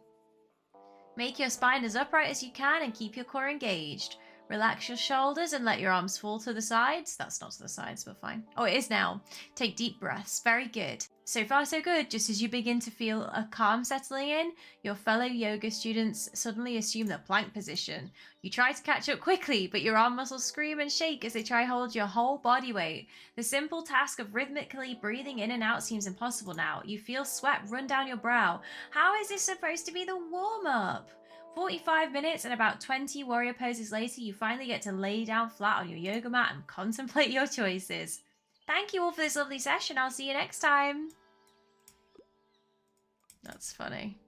Make your spine as upright as you can and keep your core engaged. Relax your shoulders and let your arms fall to the sides. That's not to the sides, but fine. Oh, it is now. Take deep breaths. Very good. So far, so good. Just as you begin to feel a calm settling in, your fellow yoga students suddenly assume the plank position. You try to catch up quickly, but your arm muscles scream and shake as they try to hold your whole body weight. The simple task of rhythmically breathing in and out seems impossible now. You feel sweat run down your brow. How is this supposed to be the warm-up? 45 minutes and about 20 warrior poses later, you finally get to lay down flat on your yoga mat and contemplate your choices. Thank you all for this lovely session. I'll see you next time. That's funny.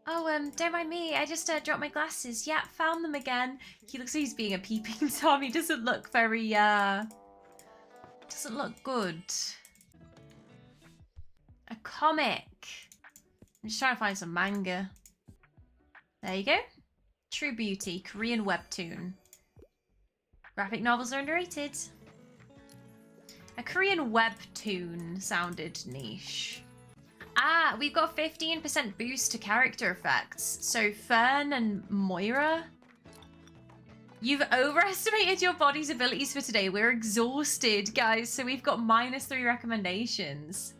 Oh, don't mind me. I just dropped my glasses. Yeah, found them again. He looks like he's being a peeping Tom. He doesn't look very, doesn't look good. A comic. I'm just trying to find some manga. There you go. True Beauty, Korean webtoon. Graphic novels are underrated. A Korean webtoon sounded niche. Ah, we've got 15% boost to character effects. So Fern and Moira. You've overestimated your body's abilities for today. We're exhausted, guys. So we've got -3 recommendations.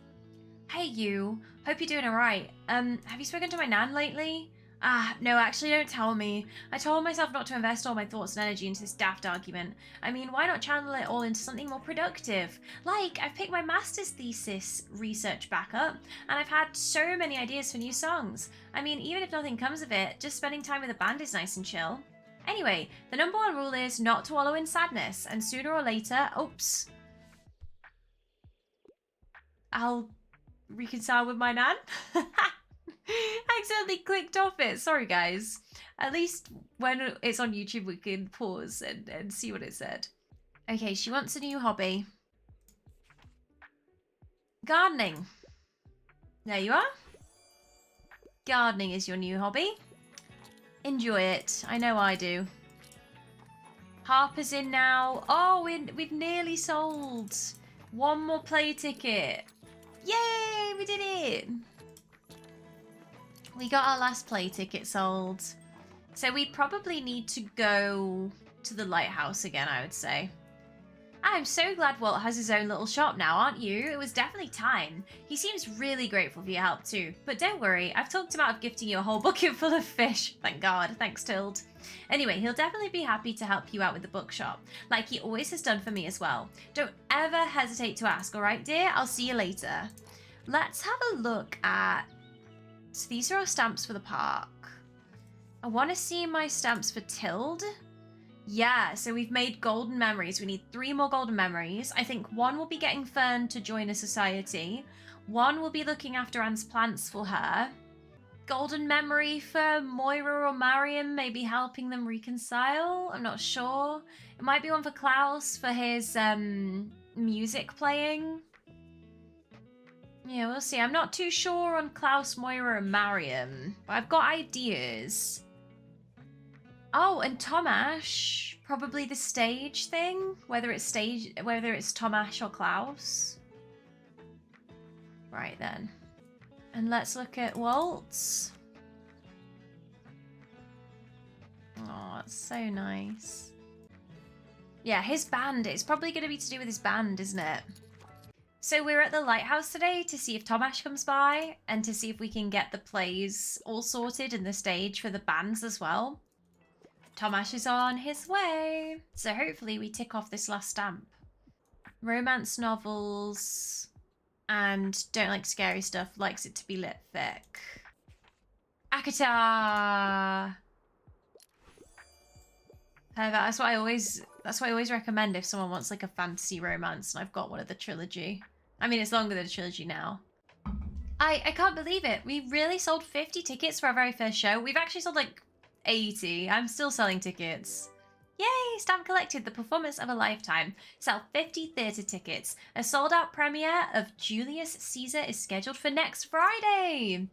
Hey, you. Hope you're doing all right. Have you spoken to my nan lately? Ah, no, actually don't tell me. I told myself not to invest all my thoughts and energy into this daft argument. I mean, why not channel it all into something more productive? Like, I've picked my master's thesis research back up, and I've had so many ideas for new songs. I mean, even if nothing comes of it, just spending time with a band is nice and chill. Anyway, the #1 rule is not to wallow in sadness, and sooner or later, oops, I'll reconcile with my nan. I accidentally clicked off it. Sorry, guys. At least when it's on YouTube, we can pause and see what it said. Okay, she wants a new hobby. Gardening. There you are. Gardening is your new hobby. Enjoy it. I know I do. Harper's in now. Oh, we've nearly sold. One more play ticket. Yay, we did it. We got our last play ticket sold. So we probably need to go to the lighthouse again, I would say. I'm so glad Walt has his own little shop now, aren't you? It was definitely time. He seems really grateful for your help too. But don't worry, I've talked him out of gifting you a whole bucket full of fish. Thank God. Thanks, Tild. Anyway, he'll definitely be happy to help you out with the bookshop, like he always has done for me as well. Don't ever hesitate to ask, all right, dear? I'll see you later. Let's have a look at... So these are our stamps for the park. I want to see my stamps for Tild. Yeah, so we've made golden memories. We need 3 more golden memories. I think 1 will be getting Fern to join a society. 1 will be looking after Anne's plants for her. Golden memory for Moira or Mariam, maybe helping them reconcile. I'm not sure. It might be one for Klaus for his music playing. Yeah, we'll see. I'm not too sure on Klaus, Moira, and Mariam, but I've got ideas. Oh, and Tomash, probably the stage thing, whether it's Tomash or Klaus. Right then. And let's look at Waltz. Oh, that's so nice. Yeah, his band. It's probably going to be to do with his band, isn't it? So we're at the lighthouse today to see if Tomash comes by and to see if we can get the plays all sorted and the stage for the bands as well. Tomash is on his way. So hopefully we tick off this last stamp. Romance novels and don't like scary stuff, likes it to be lit thick. Akata! That's what I always recommend if someone wants like a fantasy romance and I've got one of the trilogy. I mean, it's longer than a trilogy now. I can't believe it. We really sold 50 tickets for our very first show. We've actually sold like 80. I'm still selling tickets. Yay! Stamp collected, the performance of a lifetime. Sell 50 theatre tickets. A sold-out premiere of Julius Caesar is scheduled for next Friday.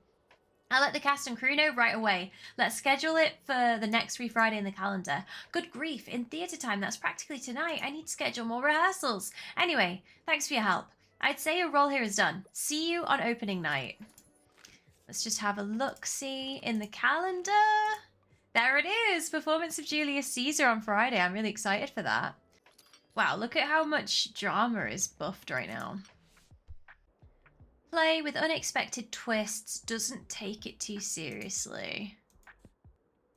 I'll let the cast and crew know right away. Let's schedule it for the next free Friday in the calendar. Good grief, in theatre time, that's practically tonight. I need to schedule more rehearsals. Anyway, thanks for your help. I'd say your role here is done. See you on opening night. Let's just have a look-see in the calendar. There it is! Performance of Julius Caesar on Friday. I'm really excited for that. Wow, look at how much drama is buffed right now. Play with unexpected twists, doesn't take it too seriously.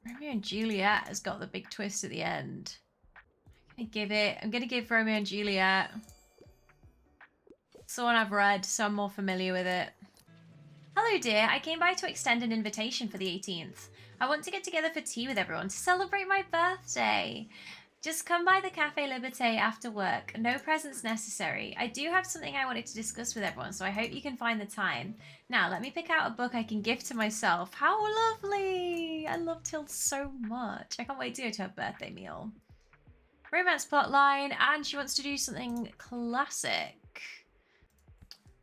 Romeo and Juliet has got the big twist at the end. I'm gonna give Romeo and Juliet. It's the one I've read, so I'm more familiar with it. Hello dear, I came by to extend an invitation for the 18th. I want to get together for tea with everyone to celebrate my birthday. Just come by the Café Liberté after work. No presents necessary. I do have something I wanted to discuss with everyone, so I hope you can find the time. Now, let me pick out a book I can give to myself. How lovely! I love Tilde so much. I can't wait to go to her birthday meal. Romance plotline, and she wants to do something classic.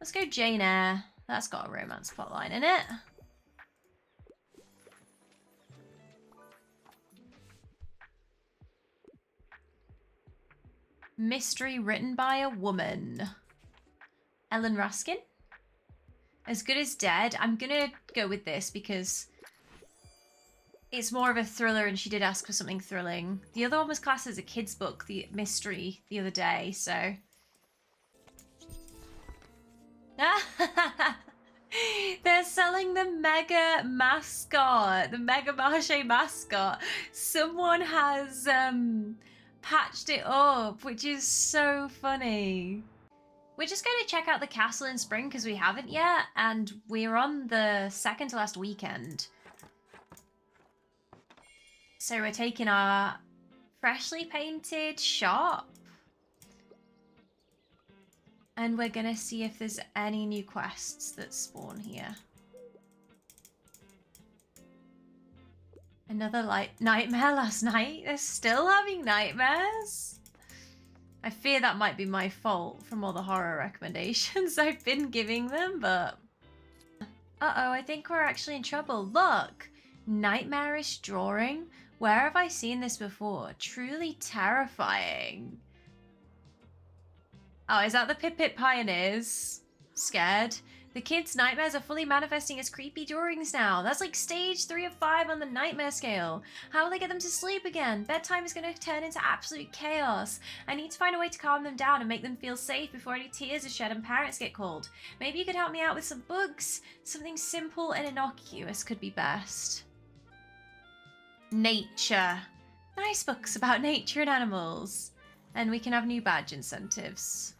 Let's go Jane Eyre. That's got a romance plotline in it. Mystery written by a woman. Ellen Ruskin. As Good as Dead. I'm gonna go with this because it's more of a thriller and she did ask for something thrilling. The other one was classed as a kid's book, the mystery, the other day, so. They're selling the Mega mascot, the Mega Marche mascot. Someone has patched it up, which is so funny. We're just going to check out the castle in spring because we haven't yet, and we're on the second to last weekend. So we're taking our freshly painted shop. And we're going to see if there's any new quests that spawn here. Another nightmare last night? They're still having nightmares? I fear that might be my fault from all the horror recommendations I've been giving them, but... Uh-oh, I think we're actually in trouble. Look! Nightmarish drawing? Where have I seen this before? Truly terrifying. Oh, is that the Pip Pip Pioneers? Scared? The kids' nightmares are fully manifesting as creepy drawings now. That's like stage 3 of 5 on the nightmare scale. How will they get them to sleep again? Bedtime is going to turn into absolute chaos. I need to find a way to calm them down and make them feel safe before any tears are shed and parents get called. Maybe you could help me out with some books? Something simple and innocuous could be best. Nature. Nice books about nature and animals. And we can have new badge incentives.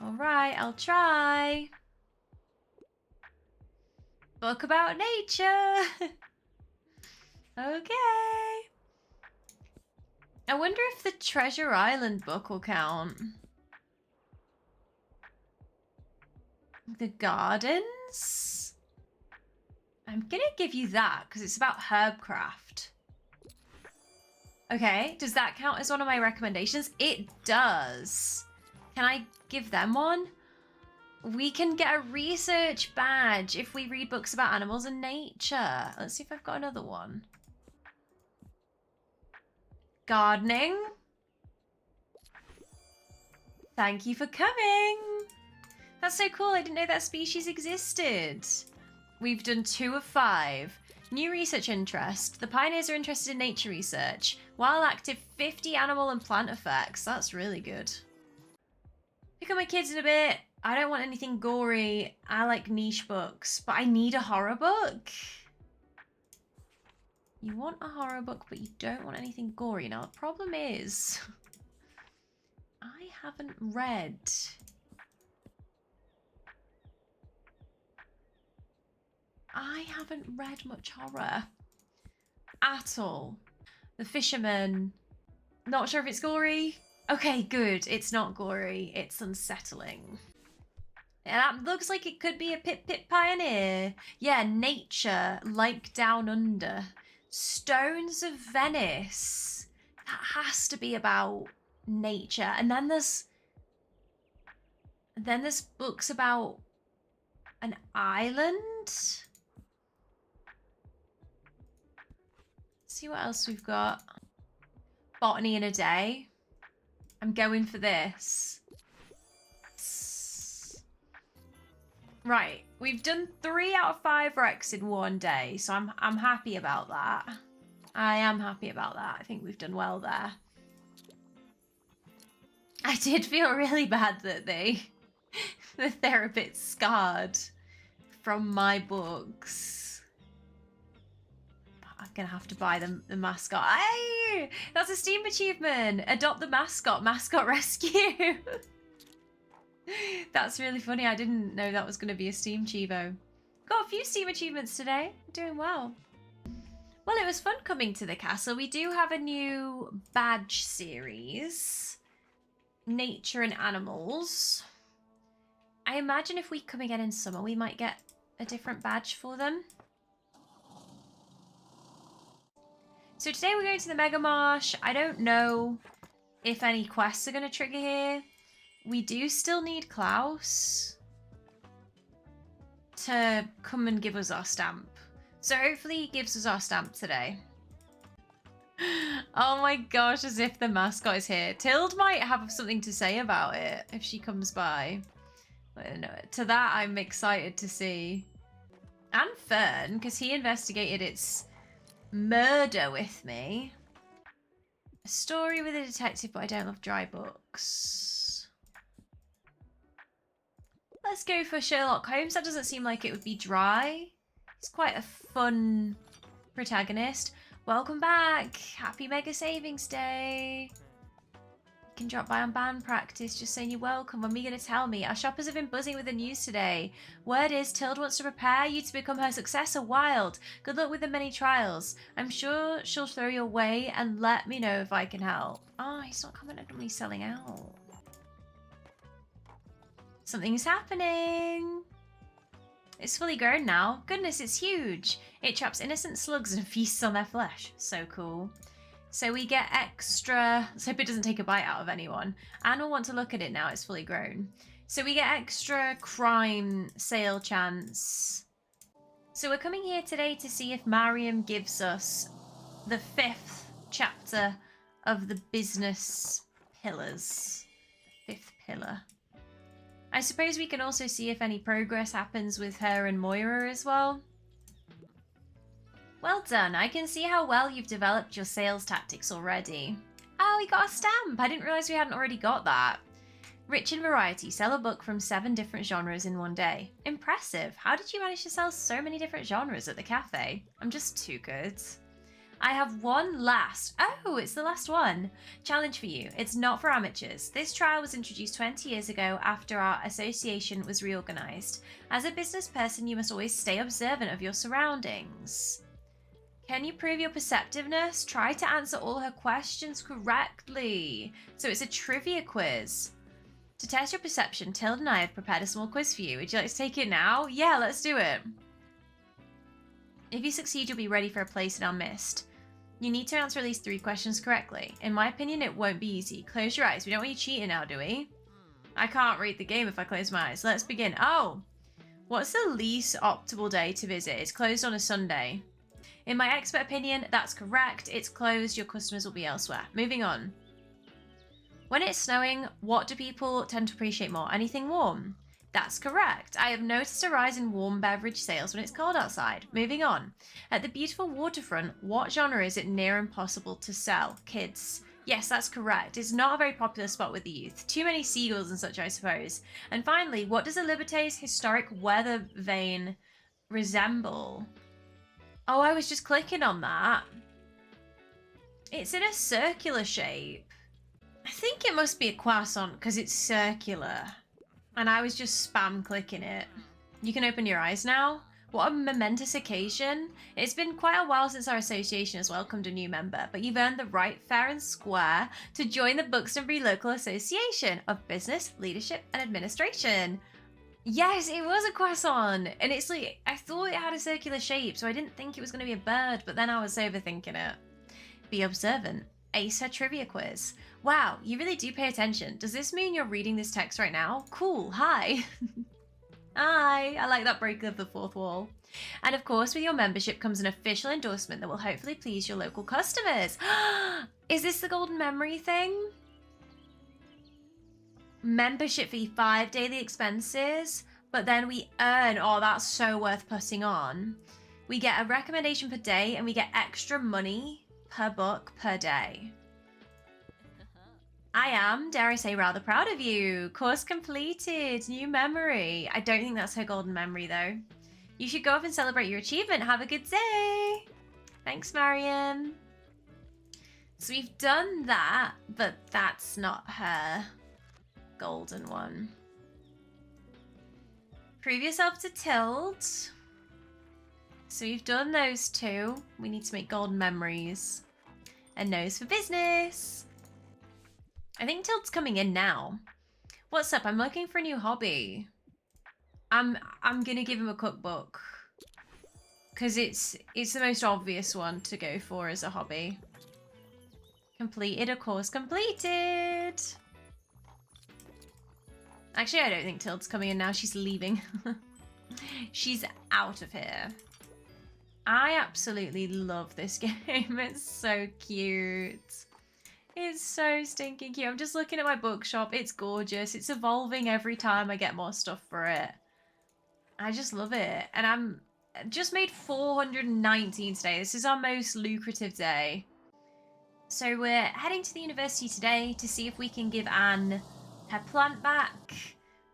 Alright, I'll try. Book about nature. Okay. I wonder if the Treasure Island book will count. The Gardens? I'm gonna give you that because it's about herbcraft. Okay, does that count as one of my recommendations? It does. Can I give them one? We can get a research badge if we read books about animals and nature. Let's see if I've got another one. Gardening. Thank you for coming. That's so cool. I didn't know that species existed. We've done 2 of 5. New research interest. The pioneers are interested in nature research. While active, 50 animal and plant effects. That's really good. Pick up my kids in a bit. I don't want anything gory. I like niche books, but I need a horror book. You want a horror book, but you don't want anything gory. Now, the problem is, I haven't read... much horror. At all. The Fisherman. Not sure if it's gory. Okay, good. It's not gory. It's unsettling. And that looks like it could be a Pip Pip Pioneer. Yeah, nature, like Down Under. Stones of Venice. That has to be about nature. And then there's books about an island. Let's see what else we've got. Botany in a Day. I'm going for this. Right, we've done 3 out of 5 wrecks in one day, so I'm happy about that. I am happy about that. I think we've done well there. I did feel really bad that that they're a bit scarred from my books. I'm gonna have to buy them the mascot. Hey, that's a Steam achievement. Adopt the mascot. Mascot rescue. That's really funny. I didn't know that was going to be a Steam Chivo. Got a few Steam achievements today. Doing well. Well, it was fun coming to the castle. We do have a new badge series. Nature and Animals. I imagine if we come again in summer, we might get a different badge for them. So today we're going to the Mega Marsh. I don't know if any quests are going to trigger here. We do still need Klaus to come and give us our stamp. So hopefully he gives us our stamp today. Oh my gosh, as if the mascot is here. Tilde might have something to say about it if she comes by. I don't know. To that, I'm excited to see. And Fern, because he investigated its murder with me. A story with a detective, but I don't love dry books. Let's go for Sherlock Holmes. That doesn't seem like it would be dry. He's quite a fun protagonist. Welcome back. Happy Mega Savings Day. You can drop by on band practice, just saying you're welcome. When are you going to tell me? Our shoppers have been buzzing with the news today. Word is Tilde wants to prepare you to become her successor, Wild. Good luck with the many trials. I'm sure she'll throw your way and let me know if I can help. Oh, he's not commenting on me selling out. Something's happening. It's fully grown now. Goodness, it's huge. It traps innocent slugs and feasts on their flesh. So cool. So we get extra... Let's hope it doesn't take a bite out of anyone. Anne will want to look at it now. It's fully grown. So we get extra crime sale chance. So we're coming here today to see if Mariam gives us the 5th chapter of the business pillars. The 5th pillar. I suppose we can also see if any progress happens with her and Moira as well. Well done. I can see how well you've developed your sales tactics already. Oh, we got a stamp. I didn't realise we hadn't already got that. Rich in variety. Sell a book from 7 different genres in one day. Impressive. How did you manage to sell so many different genres at the cafe? I'm just too good. I have one last. Oh, it's the last one. Challenge for you. It's not for amateurs. This trial was introduced 20 years ago after our association was reorganized. As a business person, you must always stay observant of your surroundings. Can you prove your perceptiveness? Try to answer all her questions correctly. So it's a trivia quiz. To test your perception, Tilde and I have prepared a small quiz for you. Would you like to take it now? Yeah, let's do it. If you succeed, you'll be ready for a place in our midst. You need to answer at least 3 questions correctly. In my opinion, it won't be easy. Close your eyes. We don't want you cheating now, do we? I can't read the game if I close my eyes. Let's begin. Oh! What's the least optimal day to visit? It's closed on a Sunday. In my expert opinion, that's correct. It's closed. Your customers will be elsewhere. Moving on. When it's snowing, what do people tend to appreciate more? Anything warm? That's correct. I have noticed a rise in warm beverage sales when it's cold outside. Moving on. At the beautiful waterfront, what genre is it near impossible to sell? Kids. Yes, that's correct. It's not a very popular spot with the youth. Too many seagulls and such, I suppose. And finally, what does a Liberté's historic weather vane resemble? Oh, I was just clicking on that. It's in a circular shape. I think it must be a croissant because it's circular. And I was just spam clicking it. You can open your eyes now. What a momentous occasion. It's been quite a while since our association has welcomed a new member, but you've earned the right, fair and square to join the Buxtonbury Local Association of Business, Leadership and Administration. Yes, it was a croissant. And it's like, I thought it had a circular shape, so I didn't think it was going to be a bird, but then I was overthinking it. Be observant. Ace her trivia quiz. Wow, you really do pay attention. Does this mean you're reading this text right now? Cool, hi. Hi, I like that breaking of the fourth wall. And of course, with your membership comes an official endorsement that will hopefully please your local customers. Is this the golden memory thing? Membership fee, 5 daily expenses, but then we earn, oh, that's so worth putting on. We get a recommendation per day and we get extra money per book per day. I am, dare I say, rather proud of you. Course completed, new memory. I don't think that's her golden memory though. You should go off and celebrate your achievement. Have a good day. Thanks, Marion. So we've done that, but that's not her golden one. Prove yourself to Tilt. So we've done those two. We need to make golden memories. And nose for business. I think Tilt's coming in now. What's up? I'm looking for a new hobby. I'm gonna give him a cookbook. Cause it's the most obvious one to go for as a hobby. Completed a course completed. Actually, I don't think Tilt's coming in now. She's leaving. She's out of here. I absolutely love this game. It's so cute. It's so stinking cute. I'm just looking at my bookshop. It's gorgeous. It's evolving every time I get more stuff for it. I just love it. And I'm just made 419 today. This is our most lucrative day. So we're heading to the university today to see if we can give Anne her plant back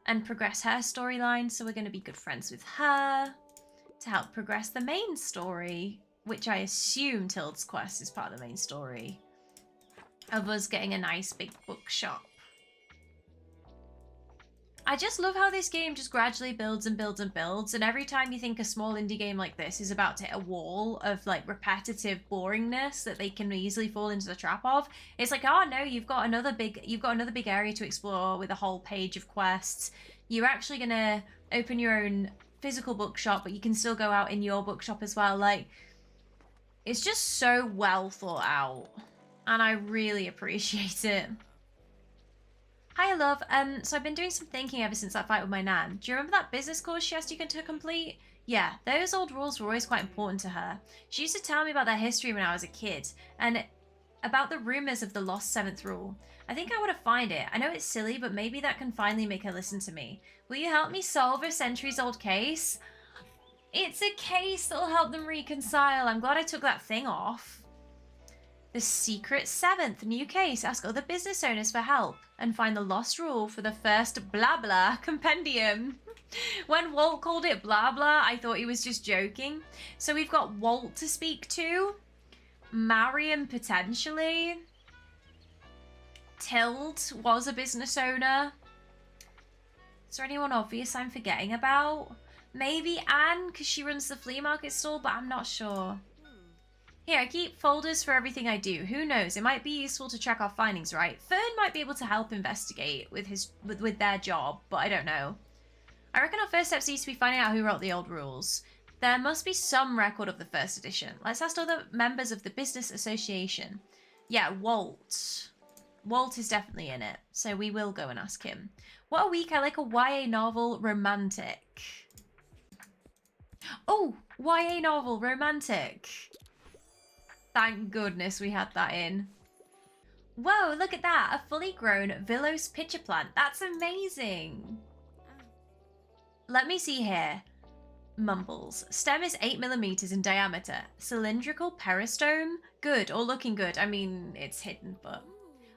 and progress her storyline. So we're going to be good friends with her to help progress the main story, which I assume Tilt's quest is part of the main story. Of us getting a nice big bookshop. I just love how this game just gradually builds and builds and builds, and every time you think a small indie game like this is about to hit a wall of like repetitive boringness that they can easily fall into the trap of, it's like, oh no, you've got another big area to explore with a whole page of quests. You're actually gonna open your own physical bookshop, but you can still go out in your bookshop as well. Like, it's just so well thought out. And I really appreciate it. Hi, love. So I've been doing some thinking ever since that fight with my nan. Do you remember that business course she asked you to complete? Yeah, those old rules were always quite important to her. She used to tell me about their history when I was a kid, and about the rumors of the lost 7th rule. I think I want to find it. I know it's silly, but maybe that can finally make her listen to me. Will you help me solve a centuries-old case? It's a case that'll help them reconcile. I'm glad I took that thing off. The secret 7th new case. Ask other business owners for help and find the lost rule for the first blah blah compendium. When Walt called it blah blah, I thought he was just joking. So we've got Walt to speak to, Marion potentially. Tilt was a business owner. Is there anyone obvious I'm forgetting about? Maybe Anne, because she runs the flea market stall, but I'm not sure. Here, I keep folders for everything I do. Who knows? It might be useful to track our findings, right? Fern might be able to help investigate with their job, but I don't know. I reckon our first steps need to be finding out who wrote the old rules. There must be some record of the first edition. Let's ask other members of the business association. Yeah, Walt. Walt is definitely in it, so we will go and ask him. What a week. I like a YA novel romantic. Oh, YA novel romantic. Thank goodness we had that in. Whoa, look at that. A fully grown Villos pitcher plant. That's amazing. Let me see here. Mumbles. Stem is 8 millimeters in diameter. Cylindrical peristome. Good, or looking good. I mean, it's hidden, but...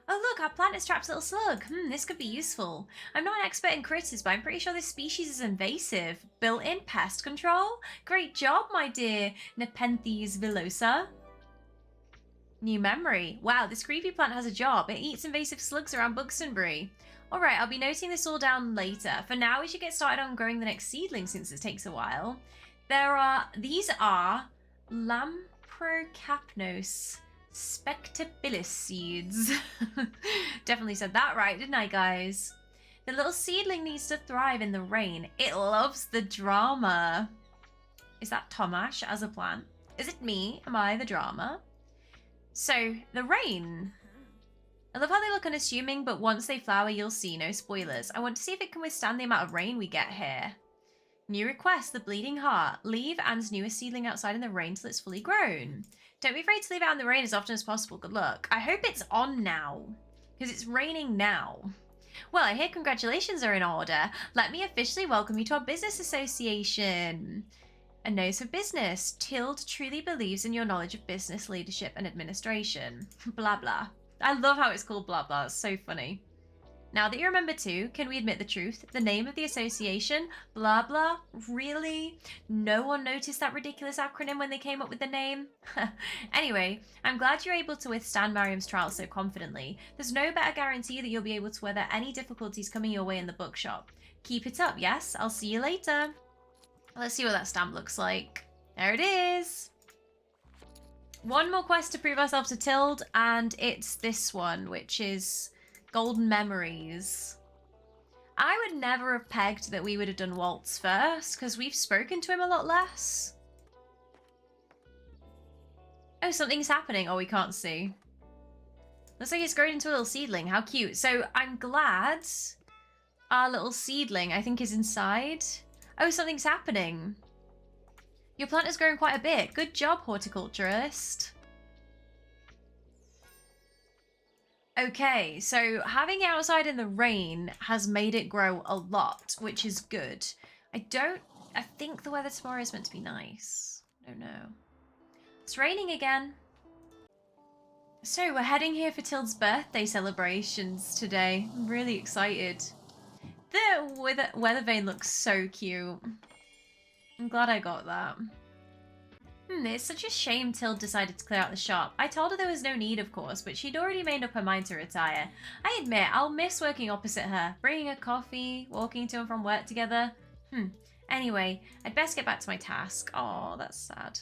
Oh look, our plant has trapped a little slug. This could be useful. I'm not an expert in critters, but I'm pretty sure this species is invasive. Built-in pest control? Great job, my dear Nepenthes villosa. New memory. Wow, this creepy plant has a job. It eats invasive slugs around Buxtonbury. Alright, I'll be noting this all down later. For now, we should get started on growing the next seedling since it takes a while. These are Lamprocapnos spectabilis seeds. Definitely said that right, didn't I, guys? The little seedling needs to thrive in the rain. It loves the drama. Is that Tomash as a plant? Is it me? Am I the drama? So, the rain. I love how they look unassuming, but once they flower, you'll see. No spoilers. I want to see if it can withstand the amount of rain we get here. New request, the bleeding heart. Leave Anne's newest seedling outside in the rain till it's fully grown. Don't be afraid to leave it out in the rain as often as possible. Good luck. I hope it's on now, because it's raining now. Well, I hear congratulations are in order. Let me officially welcome you to our business association. A nose for business. Tilde truly believes in your knowledge of business, leadership, and administration. Blah, blah. I love how it's called blah, blah. It's so funny. Now that you remember too, can we admit the truth? The name of the association? Blah, blah? Really? No one noticed that ridiculous acronym when they came up with the name? Anyway, I'm glad you're able to withstand Mariam's trial so confidently. There's no better guarantee that you'll be able to weather any difficulties coming your way in the bookshop. Keep it up, yes? I'll see you later. Let's see what that stamp looks like. There it is. One more quest to prove ourselves to Tilde, and it's this one, which is Golden Memories. I would never have pegged that we would have done Waltz first, because we've spoken to him a lot less. Oh, something's happening. Oh, we can't see. Looks like it's grown into a little seedling. How cute. So I'm glad our little seedling, I think, is inside. Oh, something's happening. Your plant has grown quite a bit. Good job, horticulturist. Okay, so having it outside in the rain has made it grow a lot, which is good. I think the weather tomorrow is meant to be nice. I don't know. It's raining again. So we're heading here for Tilde's birthday celebrations today. I'm really excited. The weather vane looks so cute. I'm glad I got that. It's such a shame Tilde decided to clear out the shop. I told her there was no need, of course, but she'd already made up her mind to retire. I admit, I'll miss working opposite her, bringing her coffee, walking to and from work together. Anyway, I'd best get back to my task. Oh, that's sad.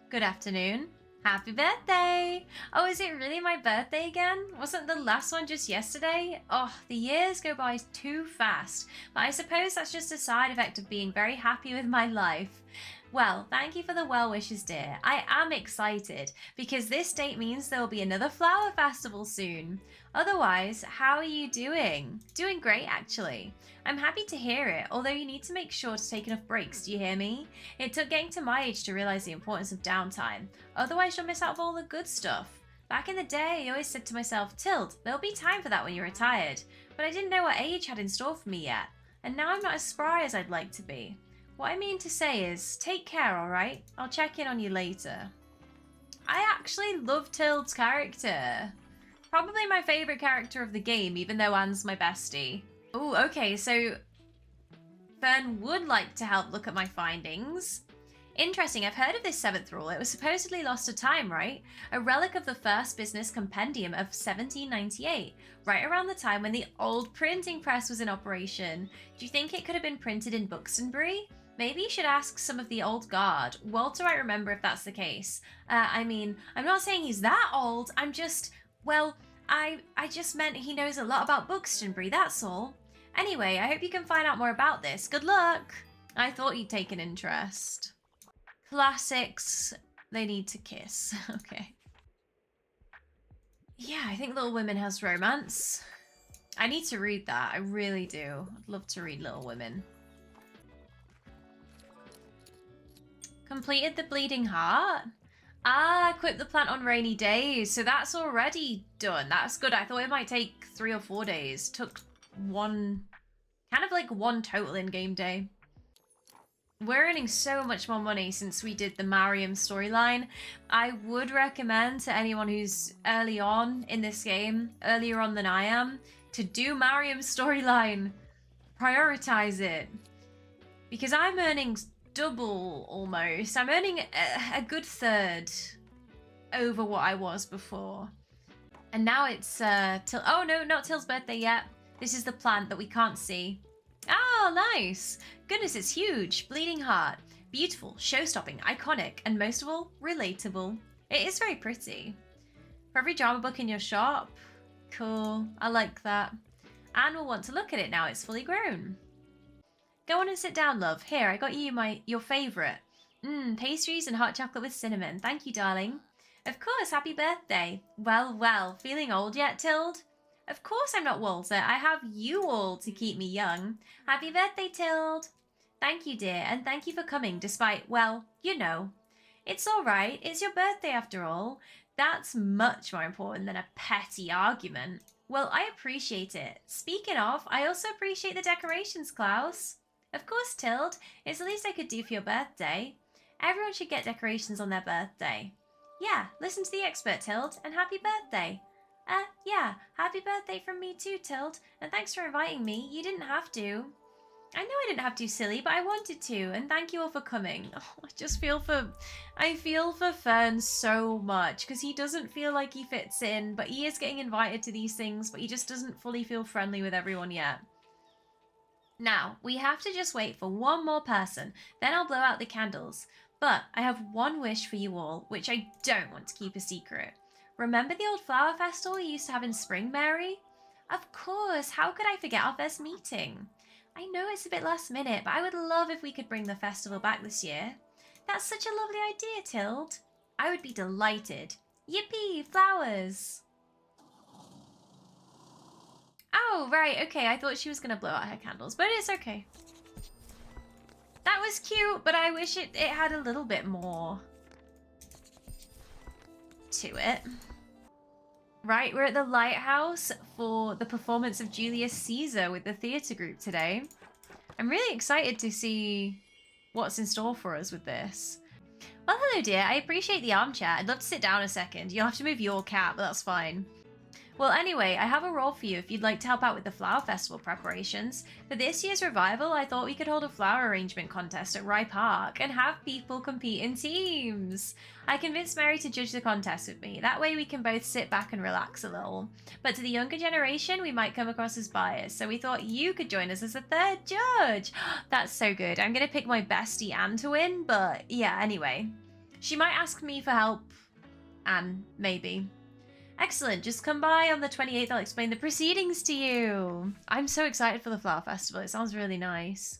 Good afternoon. Happy birthday! Oh, is it really my birthday again? Wasn't the last one just yesterday? Oh, the years go by too fast, but I suppose that's just a side effect of being very happy with my life. Well, thank you for the well wishes, dear. I am excited because this date means there will be another flower festival soon. Otherwise, how are you doing? Doing great, actually. I'm happy to hear it, although you need to make sure to take enough breaks, do you hear me? It took getting to my age to realise the importance of downtime. Otherwise, you'll miss out on all the good stuff. Back in the day, I always said to myself, Tilde, there'll be time for that when you're retired. But I didn't know what age had in store for me yet. And now I'm not as spry as I'd like to be. What I mean to say is, take care, alright? I'll check in on you later. I actually love Tilde's character. Probably my favourite character of the game, even though Anne's my bestie. Oh, okay, so Fern would like to help look at my findings. Interesting, I've heard of this 7th rule. It was supposedly lost to time, right? A relic of the first business compendium of 1798, right around the time when the old printing press was in operation. Do you think it could have been printed in Buxtonbury? Maybe you should ask some of the old guard. Walter might remember if that's the case. I mean, I'm not saying he's that old. I'm just, well, I just meant he knows a lot about Buxtonbury, that's all. Anyway, I hope you can find out more about this. Good luck! I thought you'd take an interest. Classics, they need to kiss. Okay. Yeah, I think Little Women has romance. I need to read that, I really do. I'd love to read Little Women. Completed the Bleeding Heart. Ah, equip the plant on rainy days. So that's already done. That's good. I thought it might take 3 or 4 days. Took one, kind of like one total in-game day. We're earning so much more money since we did the Mariam storyline. I would recommend to anyone who's early on in this game, earlier on than I am, to do Mariam's storyline. Prioritize it. Because I'm earning double almost. I'm earning a good third over what I was before. And now it's oh no, not Til's birthday yet. This is the plant that we can't see. Oh, Oh, nice. Goodness, it's huge. Bleeding heart. Beautiful, show-stopping, iconic, and most of all, relatable. It is very pretty. For every drama book in your shop. Cool. I like that. Anne will want to look at it now it's fully grown. Go on and sit down, love. Here, I got you your favourite. Pastries and hot chocolate with cinnamon. Thank you, darling. Of course, happy birthday. Well, well, feeling old yet, Tilde? Of course I'm not, Walter. I have you all to keep me young. Happy birthday, Tilde. Thank you, dear, and thank you for coming despite, well, you know. It's all right. It's your birthday after all. That's much more important than a petty argument. Well, I appreciate it. Speaking of, I also appreciate the decorations, Klaus. Of course, Tilde. It's the least I could do for your birthday. Everyone should get decorations on their birthday. Yeah, listen to the expert, Tilde, and happy birthday. Yeah, happy birthday from me too, Tilde, and thanks for inviting me. You didn't have to. I know I didn't have to, silly, but I wanted to, and thank you all for coming. Oh, I feel for Fern so much, because he doesn't feel like he fits in, but he is getting invited to these things, but he just doesn't fully feel friendly with everyone yet. Now, we have to just wait for one more person, then I'll blow out the candles. But I have one wish for you all, which I don't want to keep a secret. Remember the old flower festival we used to have in spring, Mary? Of course, how could I forget our first meeting? I know it's a bit last minute, but I would love if we could bring the festival back this year. That's such a lovely idea, Tilde. I would be delighted. Yippee, flowers! Oh, right, okay, I thought she was going to blow out her candles, but it's okay. That was cute, but I wish it had a little bit more to it. Right, we're at the Lighthouse for the performance of Julius Caesar with the theatre group today. I'm really excited to see what's in store for us with this. Well, hello dear, I appreciate the armchair. I'd love to sit down a second. You'll have to move your cat, but that's fine. Well, anyway, I have a role for you if you'd like to help out with the Flower Festival preparations. For this year's revival, I thought we could hold a flower arrangement contest at Rye Park and have people compete in teams. I convinced Mary to judge the contest with me. That way we can both sit back and relax a little. But to the younger generation, we might come across as biased, so we thought you could join us as a third judge. That's so good. I'm going to pick my bestie Anne to win, but yeah, anyway. She might ask me for help. Anne, maybe. Excellent, just come by on the 28th, I'll explain the proceedings to you. I'm so excited for the Flower Festival, it sounds really nice.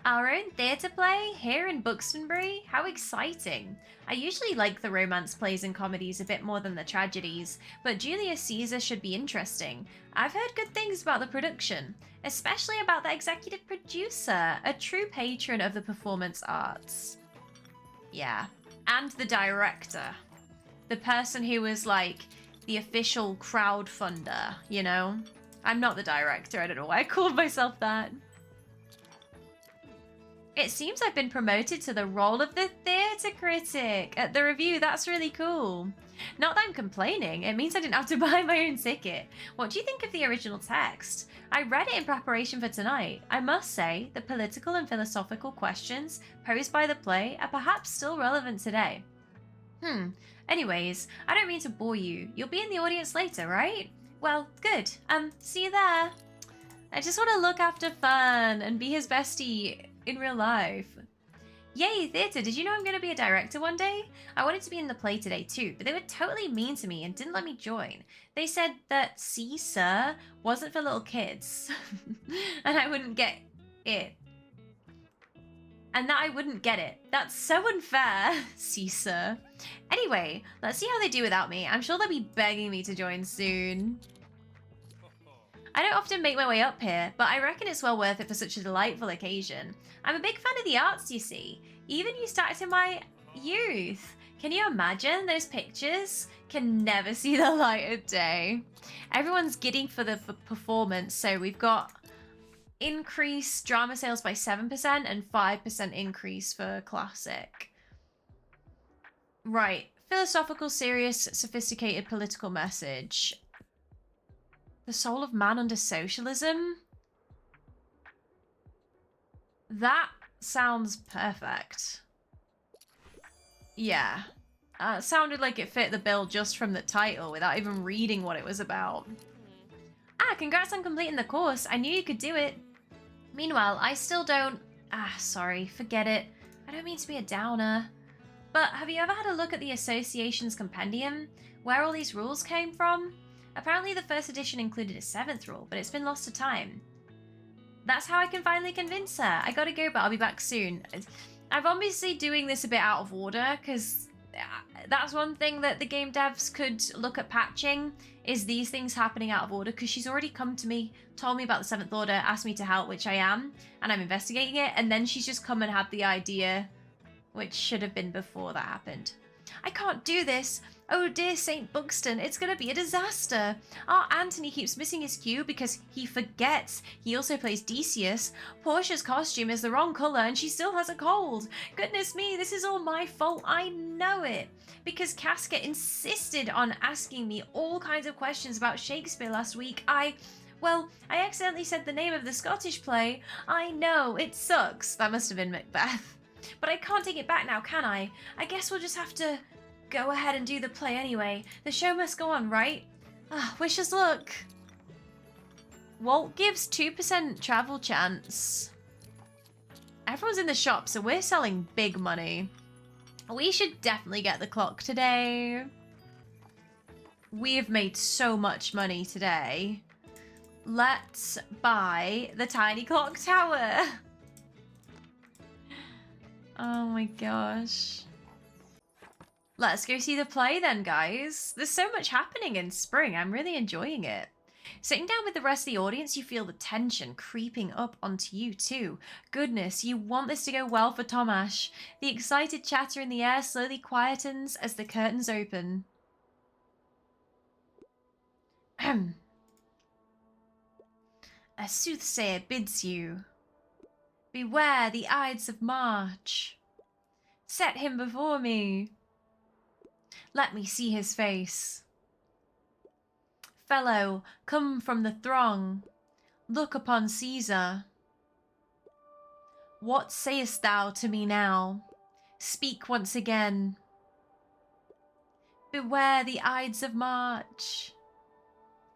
Our own theatre play here in Buxtonbury? How exciting. I usually like the romance plays and comedies a bit more than the tragedies, but Julius Caesar should be interesting. I've heard good things about the production, especially about the executive producer, a true patron of the performance arts. Yeah, and the director. The person who was like the official crowdfunder, you know? I'm not the director, I don't know why I called myself that. It seems I've been promoted to the role of the theatre critic at the review. That's really cool. Not that I'm complaining, it means I didn't have to buy my own ticket. What do you think of the original text? I read it in preparation for tonight. I must say, the political and philosophical questions posed by the play are perhaps still relevant today. Anyways, I don't mean to bore you. You'll be in the audience later, right? Well, good. See you there. I just want to look after Fern and be his bestie in real life. Yay, theatre! Did you know I'm going to be a director one day? I wanted to be in the play today too, but they were totally mean to me and didn't let me join. They said that "See, sir" wasn't for little kids. And I wouldn't get it. And that I wouldn't get it. That's so unfair, see, sir. Anyway, let's see how they do without me. I'm sure they'll be begging me to join soon. I don't often make my way up here, but I reckon it's well worth it for such a delightful occasion. I'm a big fan of the arts, you see. Even used to act in my youth. Can you imagine? Those pictures can never see the light of day. Everyone's giddy for the performance, so we've got increase drama sales by 7% and 5% increase for classic. Right. Philosophical, serious, sophisticated political message. The soul of man under socialism? That sounds perfect. Yeah. Sounded like it fit the bill just from the title without even reading what it was about. Ah, congrats on completing the course. I knew you could do it. Meanwhile, I still don't... sorry, forget it. I don't mean to be a downer. But have you ever had a look at the Association's compendium? Where all these rules came from? Apparently the first edition included a 7th rule, but it's been lost to time. That's how I can finally convince her. I gotta go, but I'll be back soon. I'm obviously doing this a bit out of order, because that's one thing that the game devs could look at patching, is these things happening out of order, because she's already come to me, told me about the 7th Order, asked me to help, which I am, and I'm investigating it, and then she's just come and had the idea, which should have been before that happened. I can't do this. Oh dear St. Buxton, it's gonna be a disaster. Our Anthony keeps missing his cue because he forgets. He also plays Decius. Portia's costume is the wrong colour and she still has a cold. Goodness me, this is all my fault. I know it. Because Casca insisted on asking me all kinds of questions about Shakespeare last week. Well, I accidentally said the name of the Scottish play. I know, it sucks. That must have been Macbeth. But I can't take it back now, can I? I guess we'll just have to go ahead and do the play anyway. The show must go on, right? Wish us luck. Walt gives 2% travel chance. Everyone's in the shop, so we're selling big money. We should definitely get the clock today. We have made so much money today. Let's buy the tiny clock tower. Oh my gosh. Let's go see the play then, guys. There's so much happening in spring. I'm really enjoying it. Sitting down with the rest of the audience, you feel the tension creeping up onto you too. Goodness, you want this to go well for Tomasz. The excited chatter in the air slowly quietens as the curtains open. A soothsayer bids you. Beware the Ides of March. Set him before me. Let me see his face. Fellow, come from the throng. Look upon Caesar. What sayest thou to me now? Speak once again. Beware the Ides of March.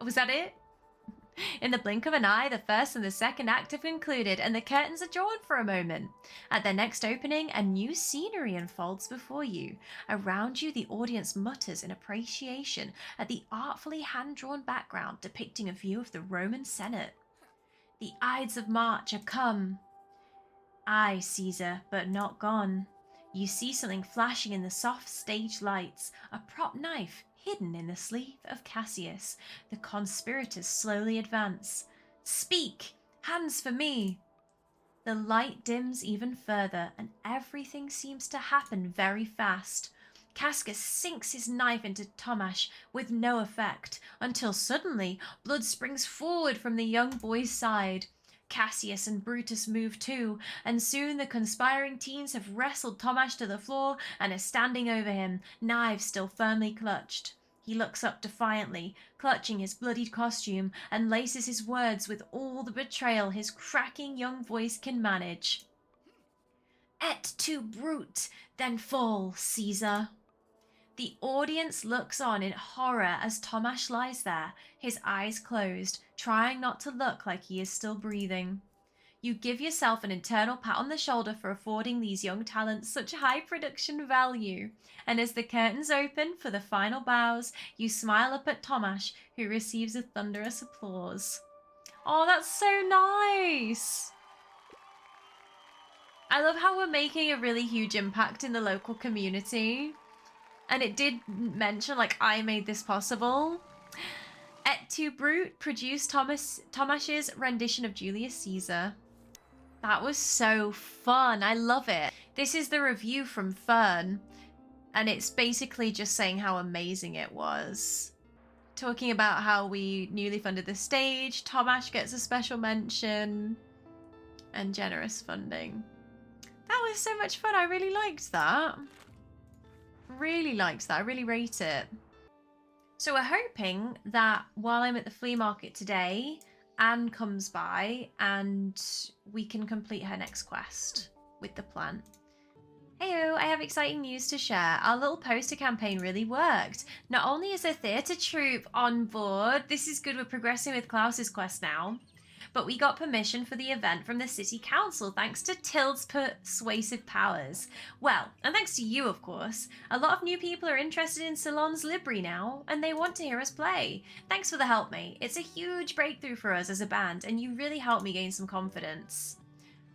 Was that it? In the blink of an eye, the first and the second act have concluded, and the curtains are drawn for a moment. At their next opening, a new scenery unfolds before you. Around you, the audience mutters in appreciation at the artfully hand-drawn background depicting a view of the Roman Senate. The Ides of March are come. Aye, Caesar, but not gone. You see something flashing in the soft stage lights, a prop knife hidden in the sleeve of Cassius. The conspirators slowly advance. Speak! Hands for me! The light dims even further, and everything seems to happen very fast. Casca sinks his knife into Tomasz with no effect, until suddenly blood springs forward from the young boy's side. Cassius and Brutus move too, and soon the conspiring teens have wrestled Tomasz to the floor and are standing over him, knives still firmly clutched. He looks up defiantly, clutching his bloodied costume, and laces his words with all the betrayal his cracking young voice can manage. Et tu, brute, then fall, Caesar. The audience looks on in horror as Tomasz lies there, his eyes closed, trying not to look like he is still breathing. You give yourself an internal pat on the shoulder for affording these young talents such high production value. And as the curtains open for the final bows, you smile up at Tomasz, who receives a thunderous applause. Oh, that's so nice! I love how we're making a really huge impact in the local community. And it did mention, like, I made this possible. Et tu, Brute produced Tomasz's rendition of Julius Caesar. That was so fun. I love it. This is the review from Fern. And it's basically just saying how amazing it was. Talking about how we newly funded the stage, Tomasz gets a special mention, and generous funding. That was so much fun. I really liked that. Really liked that. I really rate it. So we're hoping that while I'm at the flea market today, Anne comes by and we can complete her next quest with the plant. Heyo, I have exciting news to share. Our little poster campaign really worked. Not only is a theatre troupe on board, this is good, we're progressing with Klaus's quest now, but we got permission for the event from the city council thanks to Tilde's persuasive powers. Well, and thanks to you, of course. A lot of new people are interested in Salon's Libri now, and they want to hear us play. Thanks for the help, mate. It's a huge breakthrough for us as a band, and you really helped me gain some confidence.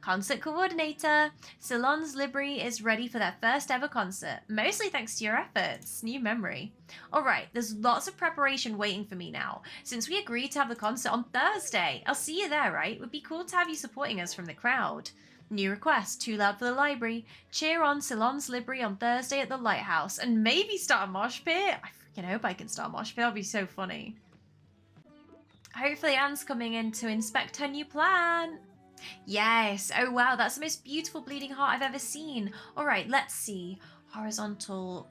Concert coordinator. Salon's Libri is ready for their first ever concert, mostly thanks to your efforts. New memory. Alright, there's lots of preparation waiting for me now, since we agreed to have the concert on Thursday. I'll see you there, right? It would be cool to have you supporting us from the crowd. New request, too loud for the library. Cheer on Salon's Libri on Thursday at the Lighthouse, and maybe start a mosh pit. I freaking hope I can start a mosh pit, that'll be so funny. Hopefully Anne's coming in to inspect her new plant. Yes. Oh, wow. That's the most beautiful bleeding heart I've ever seen. All right, let's see. Horizontal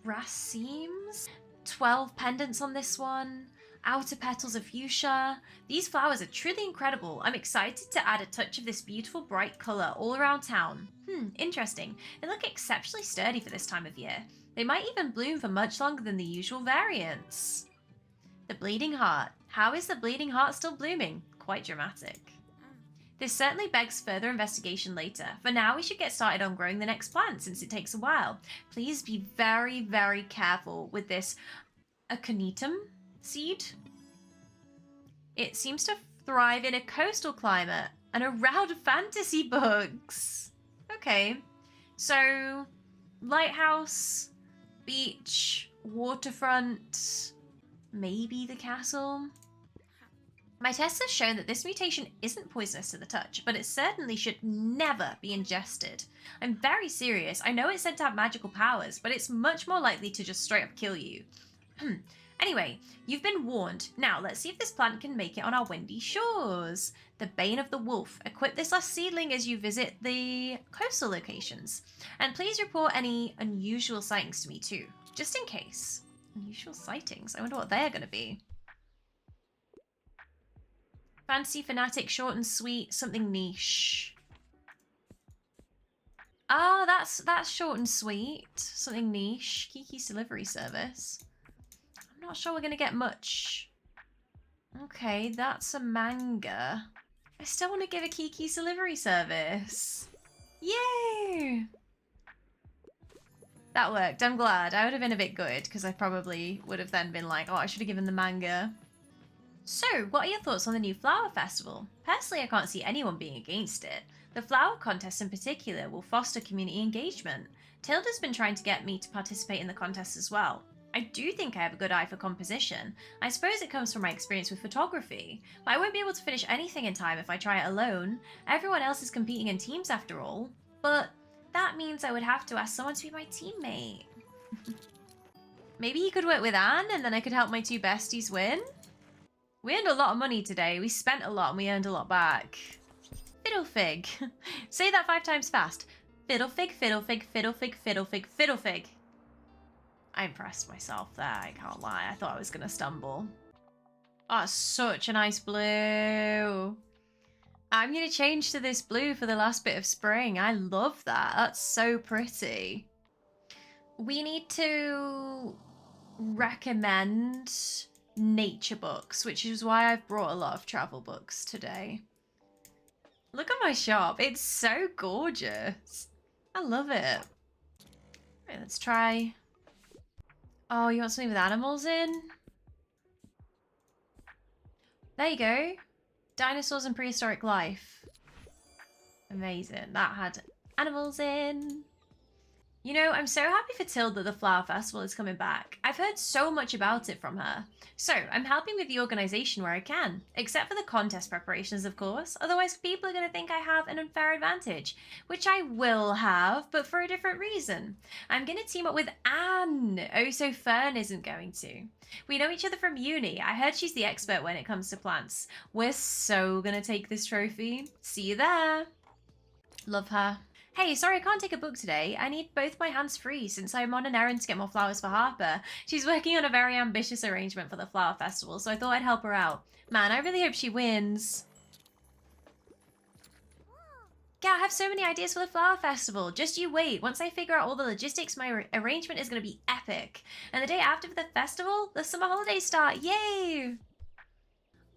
racemes. 12 pendants on this one. Outer petals of fuchsia. These flowers are truly incredible. I'm excited to add a touch of this beautiful bright colour all around town. Interesting. They look exceptionally sturdy for this time of year. They might even bloom for much longer than the usual variants. The bleeding heart. How is the bleeding heart still blooming? Quite dramatic. This certainly begs further investigation later. For now, we should get started on growing the next plant since it takes a while. Please be very, very careful with this aconitum seed. It seems to thrive in a coastal climate and around fantasy books. Okay, so lighthouse, beach, waterfront, maybe the castle. My tests have shown that this mutation isn't poisonous to the touch, but it certainly should never be ingested. I'm very serious. I know it's said to have magical powers, but it's much more likely to just straight up kill you. Anyway, you've been warned. Now, let's see if this plant can make it on our windy shores. The Bane of the Wolf. Equip this last seedling as you visit the coastal locations. And please report any unusual sightings to me too, just in case. Unusual sightings? I wonder what they're going to be. Fancy fanatic, short and sweet, something niche. Ah, that's short and sweet. Something niche. Kiki's delivery service. I'm not sure we're gonna get much. Okay, that's a manga. I still want to give a Kiki's delivery service. Yay! That worked. I'm glad. I would have been a bit good because I probably would have then been like, oh, I should have given the manga. So, what are your thoughts on the new flower festival? Personally, I can't see anyone being against it. The flower contest in particular will foster community engagement. Tilda's been trying to get me to participate in the contest as well. I do think I have a good eye for composition. I suppose it comes from my experience with photography, but I won't be able to finish anything in time if I try it alone. Everyone else is competing in teams after all, but that means I would have to ask someone to be my teammate. Maybe you could work with Anne and then I could help my two besties win? We earned a lot of money today. We spent a lot and we earned a lot back. Fiddlefig. Say that 5 times fast. Fiddlefig, fiddlefig, fiddlefig, fiddlefig, fiddlefig. I impressed myself there, I can't lie. I thought I was going to stumble. Oh, such a nice blue. I'm going to change to this blue for the last bit of spring. I love that. That's so pretty. We need to recommend nature books, which is why I've brought a lot of travel books today. Look at my shop. It's so gorgeous. I love it. Right, let's try. Oh, you want something with animals in? There you go. Dinosaurs and prehistoric life. Amazing. That had animals in. You know, I'm so happy for Tilda that the Flower Festival is coming back. I've heard so much about it from her. So, I'm helping with the organisation where I can. Except for the contest preparations, of course. Otherwise, people are going to think I have an unfair advantage. Which I will have, but for a different reason. I'm going to team up with Anne. Oh, so Fern isn't going to. We know each other from uni. I heard she's the expert when it comes to plants. We're so going to take this trophy. See you there. Love her. Hey, sorry I can't take a book today. I need both my hands free since I'm on an errand to get more flowers for Harper. She's working on a very ambitious arrangement for the flower festival, so I thought I'd help her out. Man, I really hope she wins. Yeah, I have so many ideas for the flower festival. Just you wait. Once I figure out all the logistics, my arrangement is going to be epic. And the day after the festival, the summer holidays start. Yay!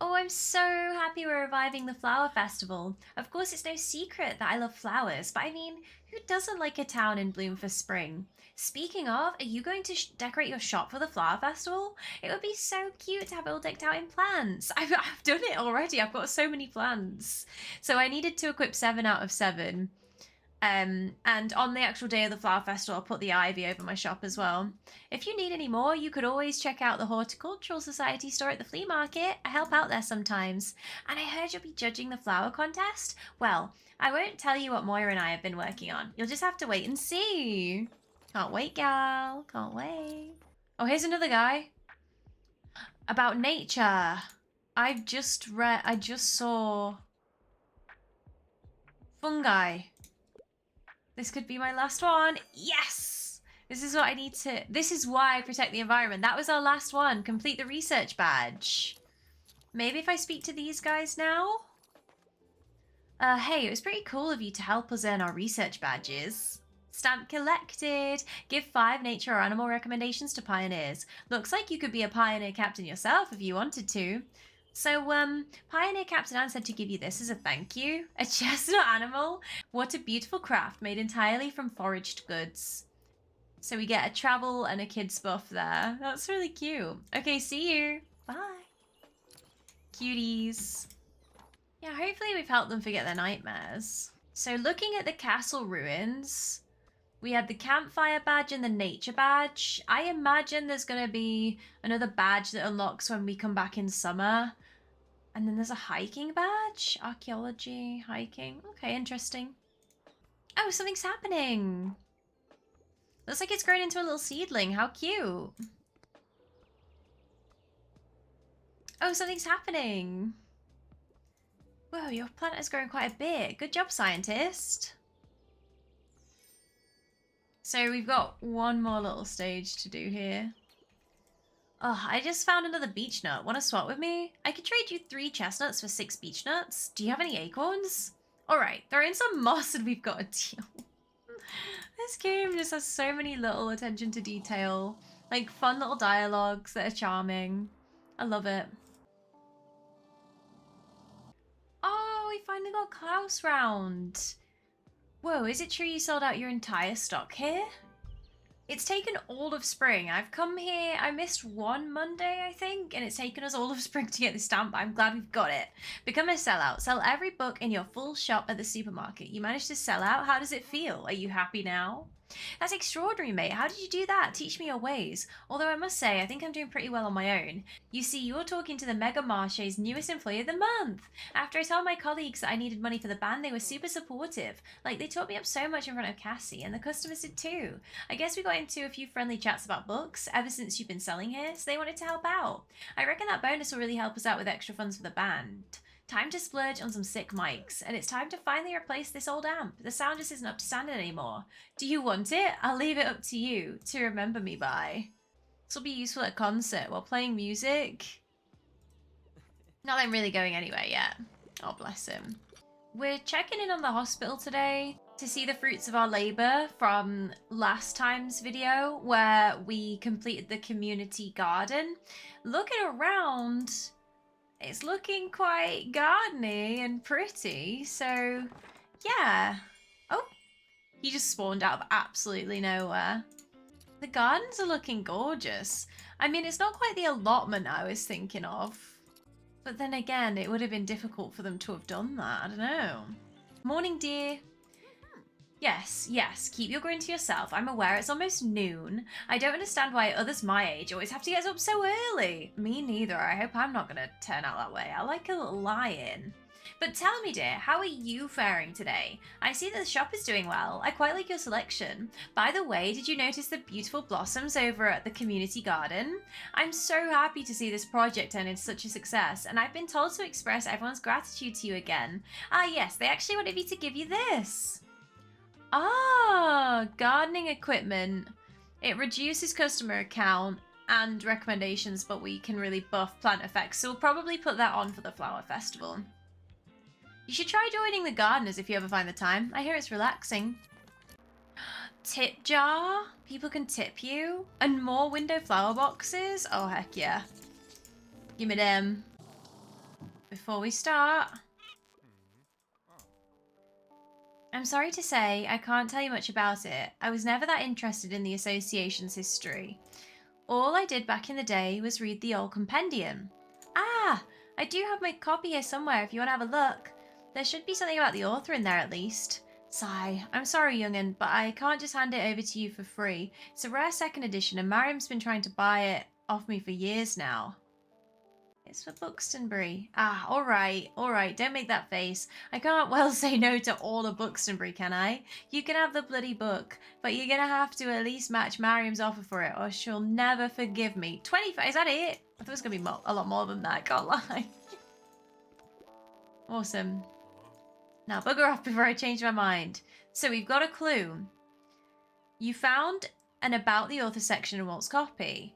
Oh, I'm so happy we're reviving the flower festival. Of course, it's no secret that I love flowers, but I mean, who doesn't like a town in bloom for spring? Speaking of, are you going to decorate your shop for the flower festival? It would be so cute to have it all decked out in plants. I've done it already. I've got so many plants. So I needed to equip 7 out of 7. And on the actual day of the flower festival, I'll put the ivy over my shop as well. If you need any more, you could always check out the Horticultural Society store at the flea market. I help out there sometimes. And I heard you'll be judging the flower contest. Well, I won't tell you what Moira and I have been working on. You'll just have to wait and see. Can't wait, gal. Can't wait. Oh, here's another guy. About nature. I just saw fungi. This could be my last one. Yes! This is what I need to... This is why I protect the environment. That was our last one. Complete the research badge. Maybe if I speak to these guys now? Hey, it was pretty cool of you to help us earn our research badges. Stamp collected. Give 5 nature or animal recommendations to pioneers. Looks like you could be a pioneer captain yourself if you wanted to. So, Pioneer Captain Anne said to give you this as a thank you. A chestnut animal? What a beautiful craft made entirely from foraged goods. So we get a travel and a kid's buff there. That's really cute. Okay, see you. Bye. Cuties. Yeah, hopefully we've helped them forget their nightmares. So looking at the castle ruins, we had the campfire badge and the nature badge. I imagine there's going to be another badge that unlocks when we come back in summer. And then there's a hiking badge. Archaeology, hiking. Okay, interesting. Oh, something's happening. Looks like it's grown into a little seedling. How cute. Oh, something's happening. Whoa, your planet has grown quite a bit. Good job, scientist. So we've got one more little stage to do here. Oh, I just found another beech nut. Want to swap with me? I could trade you 3 chestnuts for 6 beech nuts. Do you have any acorns? Alright, throw in some moss and we've got a deal. This game just has so many little attention to detail. Like fun little dialogues that are charming. I love it. Oh, we finally got Klaus round. Whoa, is it true you sold out your entire stock here? It's taken all of spring. I've come here, I missed one Monday, I think, and it's taken us all of spring to get this stamp, but I'm glad we've got it. Become a sellout. Sell every book in your full shop at the supermarket. You managed to sell out? How does it feel? Are you happy now? That's extraordinary, mate. How did you do that? Teach me your ways. Although I must say, I think I'm doing pretty well on my own. You see, you're talking to the Mega Marche's newest employee of the month. After I told my colleagues that I needed money for the band, they were super supportive. Like, they taught me up so much in front of Cassie, and the customers did too. I guess we got into a few friendly chats about books ever since you've been selling here, so they wanted to help out. I reckon that bonus will really help us out with extra funds for the band. Time to splurge on some sick mics, and it's time to finally replace this old amp. The sound just isn't up to standard anymore. Do you want it? I'll leave it up to you to remember me by. This will be useful at a concert while playing music. Not that I'm really going anywhere yet. Oh, bless him. We're checking in on the hospital today to see the fruits of our labor from last time's video where we completed the community garden. Looking around, it's looking quite gardeny and pretty, so yeah. Oh, he just spawned out of absolutely nowhere. The gardens are looking gorgeous. I mean, it's not quite the allotment I was thinking of, but then again, it would have been difficult for them to have done that. I don't know. Morning, dear. Yes, keep your grin to yourself. I'm aware it's almost noon. I don't understand why others my age always have to get up so early. Me neither. I hope I'm not going to turn out that way. I like a little lie-in. But tell me, dear, how are you faring today? I see that the shop is doing well. I quite like your selection. By the way, did you notice the beautiful blossoms over at the community garden? I'm so happy to see this project turn into such a success, and I've been told to express everyone's gratitude to you again. Ah, yes, they actually wanted me to give you this. Ah, gardening equipment. It reduces customer count and recommendations, but we can really buff plant effects, so we'll probably put that on for the flower festival. You should try joining the gardeners if you ever find the time. I hear it's relaxing. Tip jar? People can tip you? And more window flower boxes? Oh, heck yeah. Give me them. before we start, I'm sorry to say I can't tell you much about it. I was never that interested in the association's history. All I did back in the day was read the old compendium. Ah, I do have my copy here somewhere if you want to have a look. There should be something about the author in there at least. Sigh. I'm sorry, young'un, but I can't just hand it over to you for free. It's a rare second edition and Mariam's been trying to buy it off me for years now. It's for Buxtonbury. Ah, alright, don't make that face. I can't well say no to all of Buxtonbury, can I? You can have the bloody book, but you're gonna have to at least match Mariam's offer for it, or she'll never forgive me. 25, is that it? I thought it was gonna be a lot more than that, can't lie. Awesome. Now, bugger off before I change my mind. So we've got a clue. You found an about the author section in Walt's copy.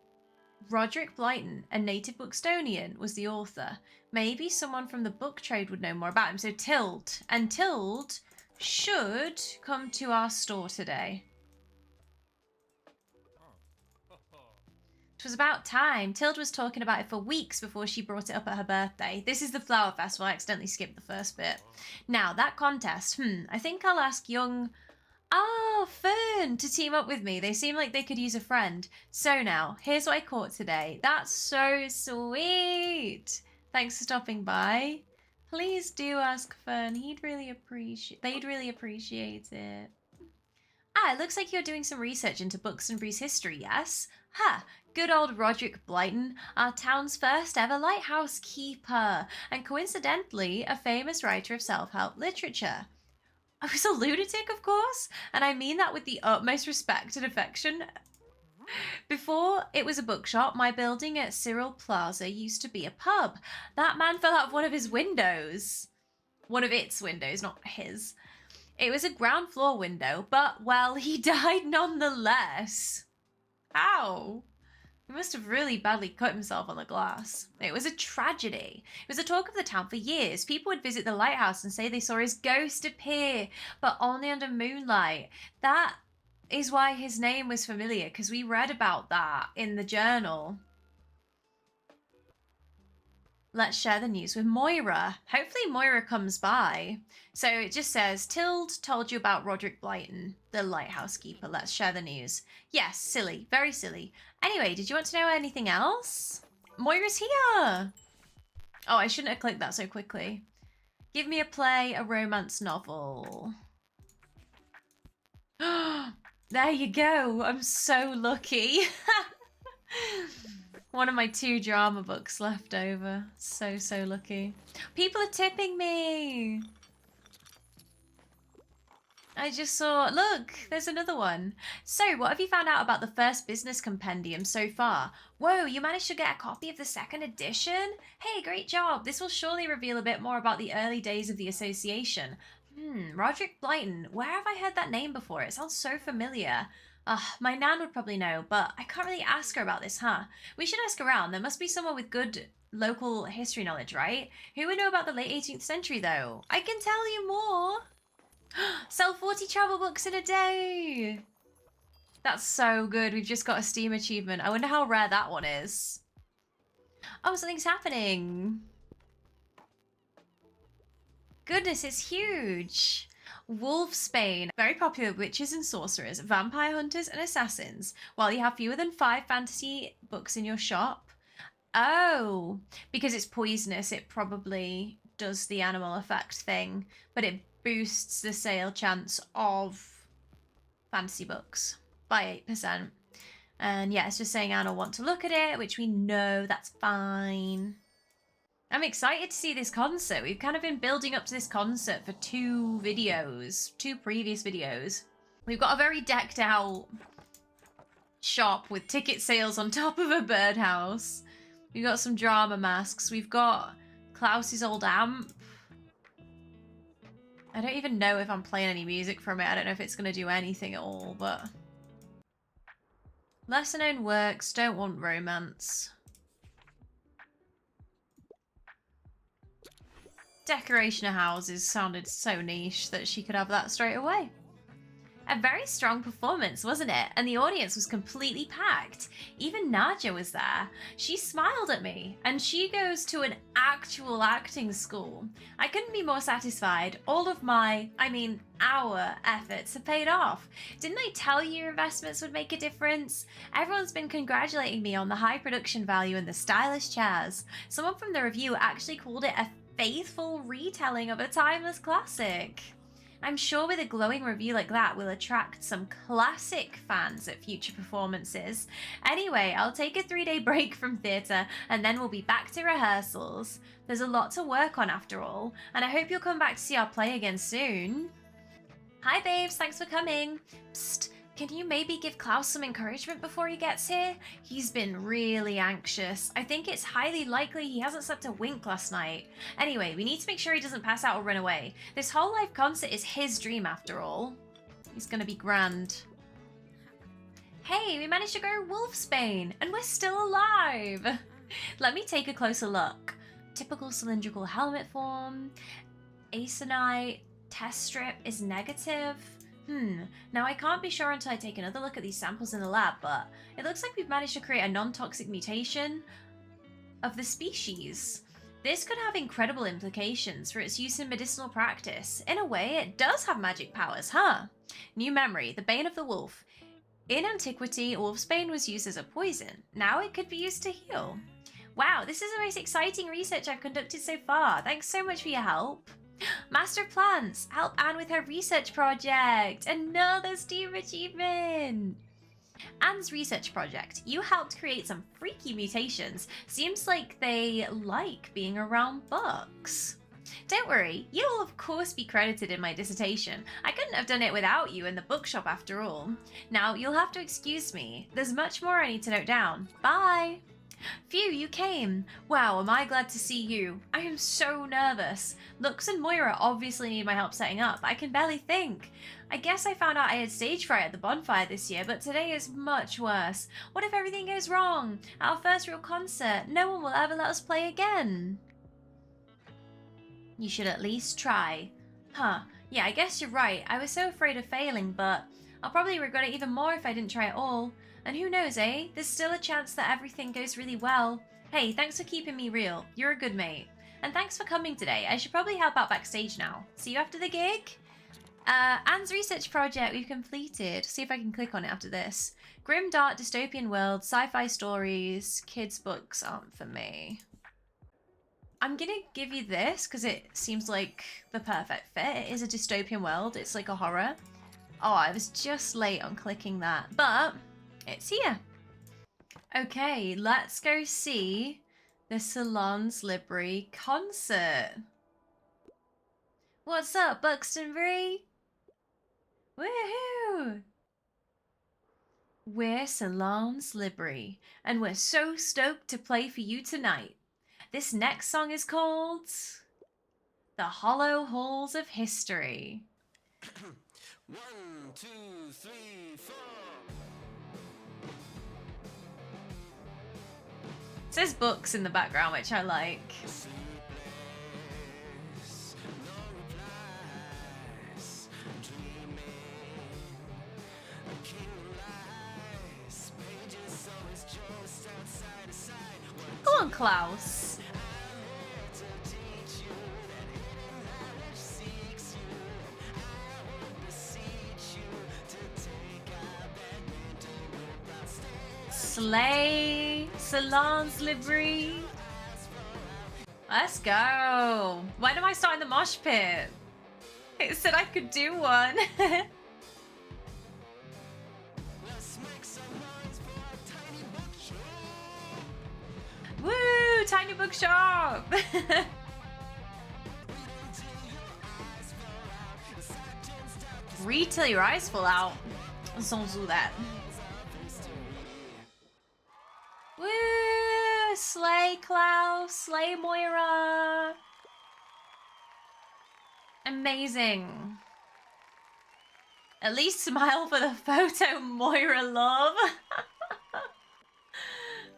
Roderick Blyton, a native Buxtonian, was the author. Maybe someone from the book trade would know more about him. So Tild. And Tild should come to our store today. It was about time. Tild was talking about it for weeks before she brought it up at her birthday. This is the flower festival. I accidentally skipped the first bit. Now, that contest. I think I'll ask young... Ah, Fern to team up with me. They seem like they could use a friend. So now, here's what I caught today. That's so sweet. Thanks for stopping by. Please do ask Fern. They'd really appreciate it. Ah, it looks like you're doing some research into Buxtonbury's history, yes? Ha! Good old Roderick Blyton, our town's first ever lighthouse keeper, and coincidentally, a famous writer of self-help literature. I was a lunatic, of course, and I mean that with the utmost respect and affection. Before it was a bookshop, my building at Cyril Plaza used to be a pub. That man fell out of one of his windows. One of its windows, not his. It was a ground floor window, but, well, he died nonetheless. How? He must have really badly cut himself on the glass. It was a tragedy. It was the talk of the town for years. People would visit the lighthouse and say they saw his ghost appear, but only under moonlight. That is why his name was familiar, because we read about that in the journal. Let's share the news with Moira. Hopefully Moira comes by. So it just says, Tild told you about Roderick Blyton, the lighthouse keeper. Let's share the news. Yes, silly. Very silly. Anyway, did you want to know anything else? Moira's here. Oh, I shouldn't have clicked that so quickly. Give me a romance novel. There you go. I'm so lucky. One of my 2 drama books left over. So lucky. People are tipping me. I just saw, look, there's another one. So, what have you found out about the first business compendium so far? Whoa, you managed to get a copy of the second edition? Hey, great job. This will surely reveal a bit more about the early days of the association. Roderick Blyton. Where have I heard that name before? It sounds so familiar. My nan would probably know, but I can't really ask her about this, huh? We should ask around. There must be someone with good local history knowledge, right? Who would know about the late 18th century, though? I can tell you more. Sell 40 travel books in a day. That's so good. We've just got a Steam achievement. I wonder how rare that one is. Oh, something's happening. Goodness, it's huge. Wolfsbane, very popular with witches and sorcerers, vampire hunters and assassins. While you have fewer than 5 fantasy books in your shop. Oh, because it's poisonous, it probably does the animal effect thing, but it boosts the sale chance of fantasy books by 8%. And yeah, it's just saying Anna will want to look at it, which we know, that's fine. I'm excited to see this concert. We've kind of been building up to this concert for 2 previous videos. We've got a very decked out shop with ticket sales on top of a birdhouse. We've got some drama masks. We've got Klaus's old amp. I don't even know if I'm playing any music from it. I don't know if it's going to do anything at all, but... Lesser known works, don't want romance. Decoration of houses sounded so niche that she could have that straight away. A very strong performance, wasn't it? And the audience was completely packed. Even Nadja was there. She smiled at me, and she goes to an actual acting school. I couldn't be more satisfied. All of our efforts have paid off. Didn't I tell you your investments would make a difference? Everyone's been congratulating me on the high production value and the stylish chairs. Someone from the review actually called it a faithful retelling of a timeless classic. I'm sure with a glowing review like that, we'll attract some classic fans at future performances. Anyway, I'll take a 3-day break from theatre and then we'll be back to rehearsals. There's a lot to work on after all, and I hope you'll come back to see our play again soon. Hi babes, thanks for coming. Psst, can you maybe give Klaus some encouragement before he gets here? He's been really anxious. I think it's highly likely he hasn't slept a wink last night. Anyway, we need to make sure he doesn't pass out or run away. This whole live concert is his dream after all. He's gonna be grand. Hey, we managed to grow Wolfsbane, and we're still alive! Let me take a closer look. Typical cylindrical helmet form. Aconite test strip is negative. Now I can't be sure until I take another look at these samples in the lab, but it looks like we've managed to create a non-toxic mutation of the species. This could have incredible implications for its use in medicinal practice. In a way, it does have magic powers, huh? New memory, the Bane of the Wolf. In antiquity, Wolfsbane was used as a poison. Now it could be used to heal. Wow, this is the most exciting research I've conducted so far. Thanks so much for your help. Master Plants, help Anne with her research project. Another Steam achievement. Anne's research project. You helped create some freaky mutations. Seems like they like being around books. Don't worry, you'll of course be credited in my dissertation. I couldn't have done it without you in the bookshop after all. Now, you'll have to excuse me. There's much more I need to note down. Bye. Phew, you came. Wow, am I glad to see you. I am so nervous. Lux and Moira obviously need my help setting up. I can barely think. I guess I found out I had stage fright at the bonfire this year, but today is much worse. What if everything goes wrong? Our first real concert. No one will ever let us play again. You should at least try. Huh, yeah, I guess you're right. I was so afraid of failing, but I'll probably regret it even more if I didn't try at all. And who knows, eh? There's still a chance that everything goes really well. Hey, thanks for keeping me real. You're a good mate. And thanks for coming today. I should probably help out backstage now. See you after the gig? Anne's research project we've completed. See if I can click on it after this. Grim, dark, dystopian world, sci-fi stories, kids' books aren't for me. I'm gonna give you this because it seems like the perfect fit. It is a dystopian world. It's like a horror. Oh, I was just late on clicking that, but it's here. Okay, let's go see the Salons Library concert. What's up, Buxtonbury? Woohoo! We're Salons Library, and we're so stoked to play for you tonight. This next song is called The Hollow Halls of History. 1, 2, 3, 4. It says books in the background, which I like. Go on, Klaus. Slay, Salons Library. Let's go. When am I starting the mosh pit? It said I could do one. Woo, Tiny Bookshop. Read till your eyes fall out. Don't do that. Woo! Slay Klaus, slay Moira. Amazing. At least smile for the photo, Moira love.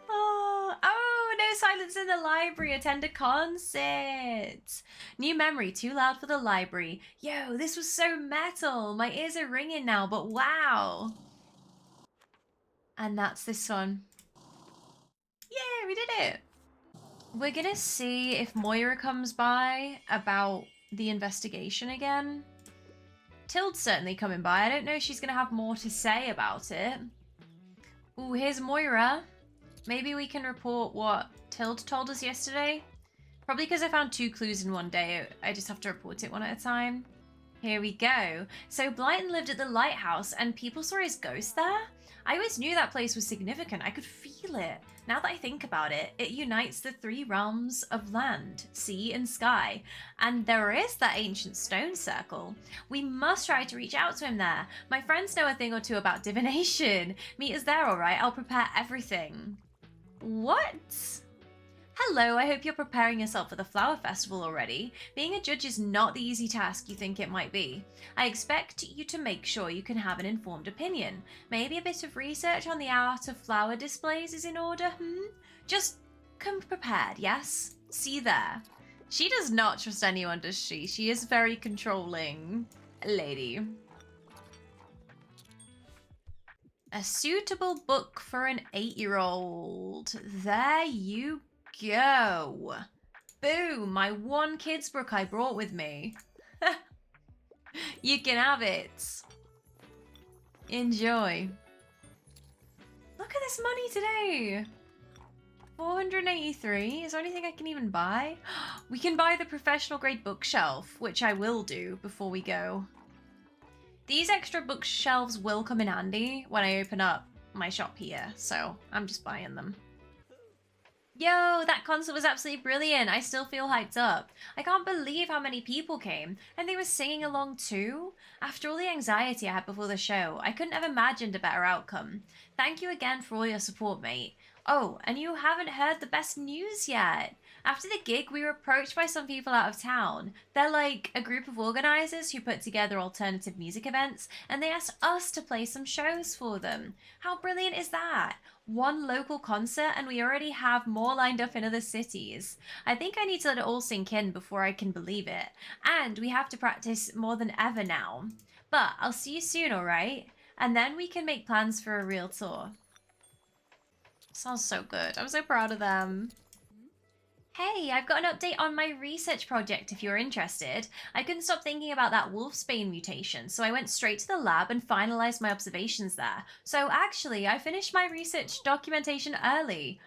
Oh, no silence in the library. Attend a concert. New memory. Too loud for the library. Yo, this was so metal. My ears are ringing now, but wow. And that's this one. Yeah, we did it. We're gonna see if Moira comes by about the investigation again. Tilde's certainly coming by. I don't know if she's gonna have more to say about it. Ooh, here's Moira. Maybe we can report what Tilde told us yesterday. Probably because I found 2 clues in one day. I just have to report it one at a time. Here we go. So Blyton lived at the lighthouse and people saw his ghost there? I always knew that place was significant. I could feel it. Now that I think about it, it unites the 3 realms of land, sea, and sky. And there is that ancient stone circle. We must try to reach out to him there. My friends know a thing or two about divination. Meet us there, alright? I'll prepare everything. What? Hello, I hope you're preparing yourself for the flower festival already. Being a judge is not the easy task you think it might be. I expect you to make sure you can have an informed opinion. Maybe a bit of research on the art of flower displays is in order, Just come prepared, yes? See there. She does not trust anyone, does she? She is very controlling lady. A suitable book for an 8-year-old. There you go. Boom, my 1 kid's book I brought with me. You can have it. Enjoy. Look at this money today. 483. Is there anything I can even buy? We can buy the professional grade bookshelf, which I will do before we go. These extra bookshelves will come in handy when I open up my shop here, so I'm just buying them. Yo, that concert was absolutely brilliant. I still feel hyped up. I can't believe how many people came, and they were singing along too. After all the anxiety I had before the show, I couldn't have imagined a better outcome. Thank you again for all your support, mate. Oh, and you haven't heard the best news yet. After the gig, we were approached by some people out of town. They're like a group of organisers who put together alternative music events, and they asked us to play some shows for them. How brilliant is that? 1 local concert, and we already have more lined up in other cities. I think I need to let it all sink in before I can believe it. And we have to practice more than ever now. But I'll see you soon, alright? And then we can make plans for a real tour. Sounds so good. I'm so proud of them. Hey, I've got an update on my research project if you're interested. I couldn't stop thinking about that wolfsbane mutation, so I went straight to the lab and finalized my observations there. So actually, I finished my research documentation early.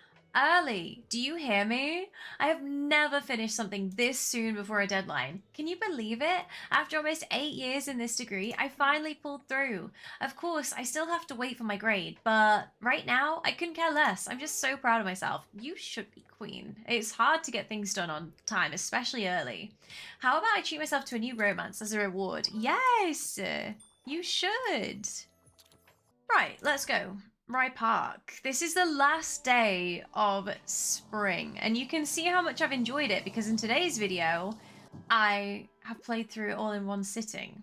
Do you hear me? I have never finished something this soon before a deadline. Can you believe it? After almost 8 years in this degree, I finally pulled through. Of course, I still have to wait for my grade, but right now, I couldn't care less. I'm just so proud of myself. You should be queen. It's hard to get things done on time, especially early. How about I treat myself to a new romance as a reward? Yes, you should. Right, let's go. Rye Park. This is the last day of spring, and you can see how much I've enjoyed it because in today's video, I have played through it all in one sitting.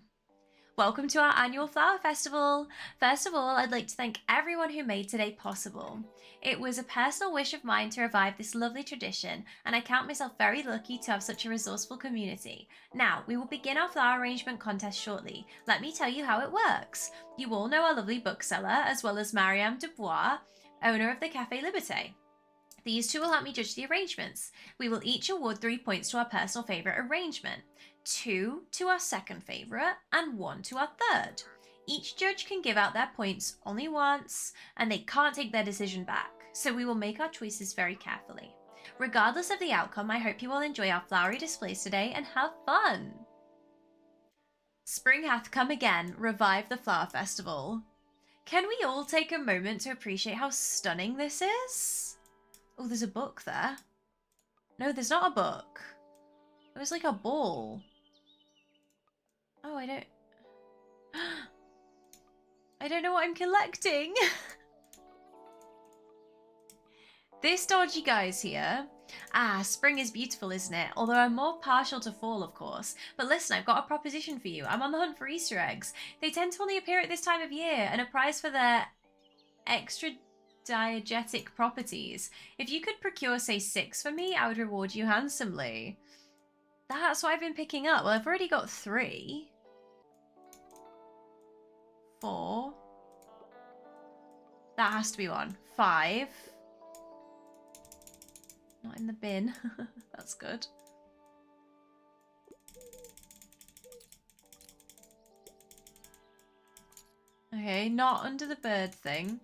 Welcome to our annual flower festival. First of all, I'd like to thank everyone who made today possible. It was a personal wish of mine to revive this lovely tradition, and I count myself very lucky to have such a resourceful community. Now, we will begin our flower arrangement contest shortly. Let me tell you how it works. You all know our lovely bookseller, as well as Mariam Dubois, owner of the Café Liberté. These 2 will help me judge the arrangements. We will each award 3 points to our personal favourite arrangement, 2 to our second favourite, and 1 to our third. Each judge can give out their points only once, and they can't take their decision back, so we will make our choices very carefully. Regardless of the outcome, I hope you all enjoy our flowery displays today and have fun! Spring hath come again, revive the flower festival. Can we all take a moment to appreciate how stunning this is? Oh, there's a book there. No, there's not a book. It was like a ball. Oh, I don't know what I'm collecting. This dodgy guy's here. Ah, spring is beautiful, isn't it? Although I'm more partial to fall, of course. But listen, I've got a proposition for you. I'm on the hunt for Easter eggs. They tend to only appear at this time of year, and a prize for their extra diegetic properties. If you could procure, say, 6 for me, I would reward you handsomely. That's what I've been picking up. Well, I've already got 3. 4. That has to be 1. 5. Not in the bin. That's good. Okay, not under the bird thing.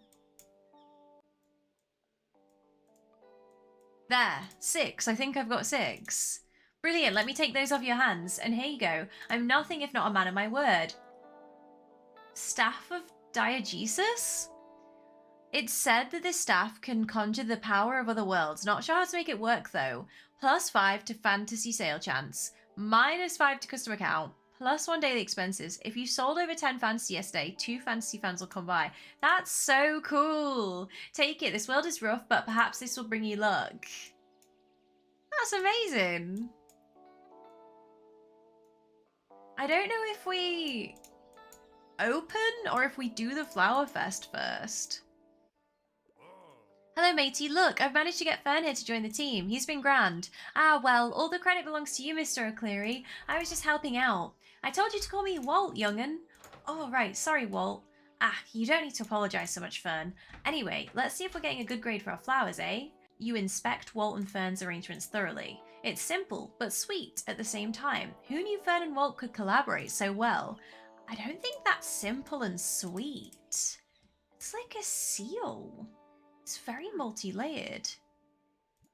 There, 6. I think I've got 6. Brilliant, let me take those off your hands. And here you go. I'm nothing if not a man of my word. Staff of Diegesis? It's said that this staff can conjure the power of other worlds. Not sure how to make it work though. +5 to fantasy sale chance. -5 to customer count. +1 daily expenses. If you sold over 10 fantasy yesterday, 2 fantasy fans will come by. That's so cool. Take it. This world is rough, but perhaps this will bring you luck. That's amazing. I don't know if we open or if we do the Flower Fest first. Hello, matey. Look, I've managed to get Fern here to join the team. He's been grand. Ah, well, all the credit belongs to you, Mr. O'Cleary. I was just helping out. I told you to call me Walt, young'un. Oh, right. Sorry, Walt. Ah, you don't need to apologise so much, Fern. Anyway, let's see if we're getting a good grade for our flowers, eh? You inspect Walt and Fern's arrangements thoroughly. It's simple, but sweet at the same time. Who knew Fern and Walt could collaborate so well? I don't think that's simple and sweet. It's like a seal. It's very multi-layered.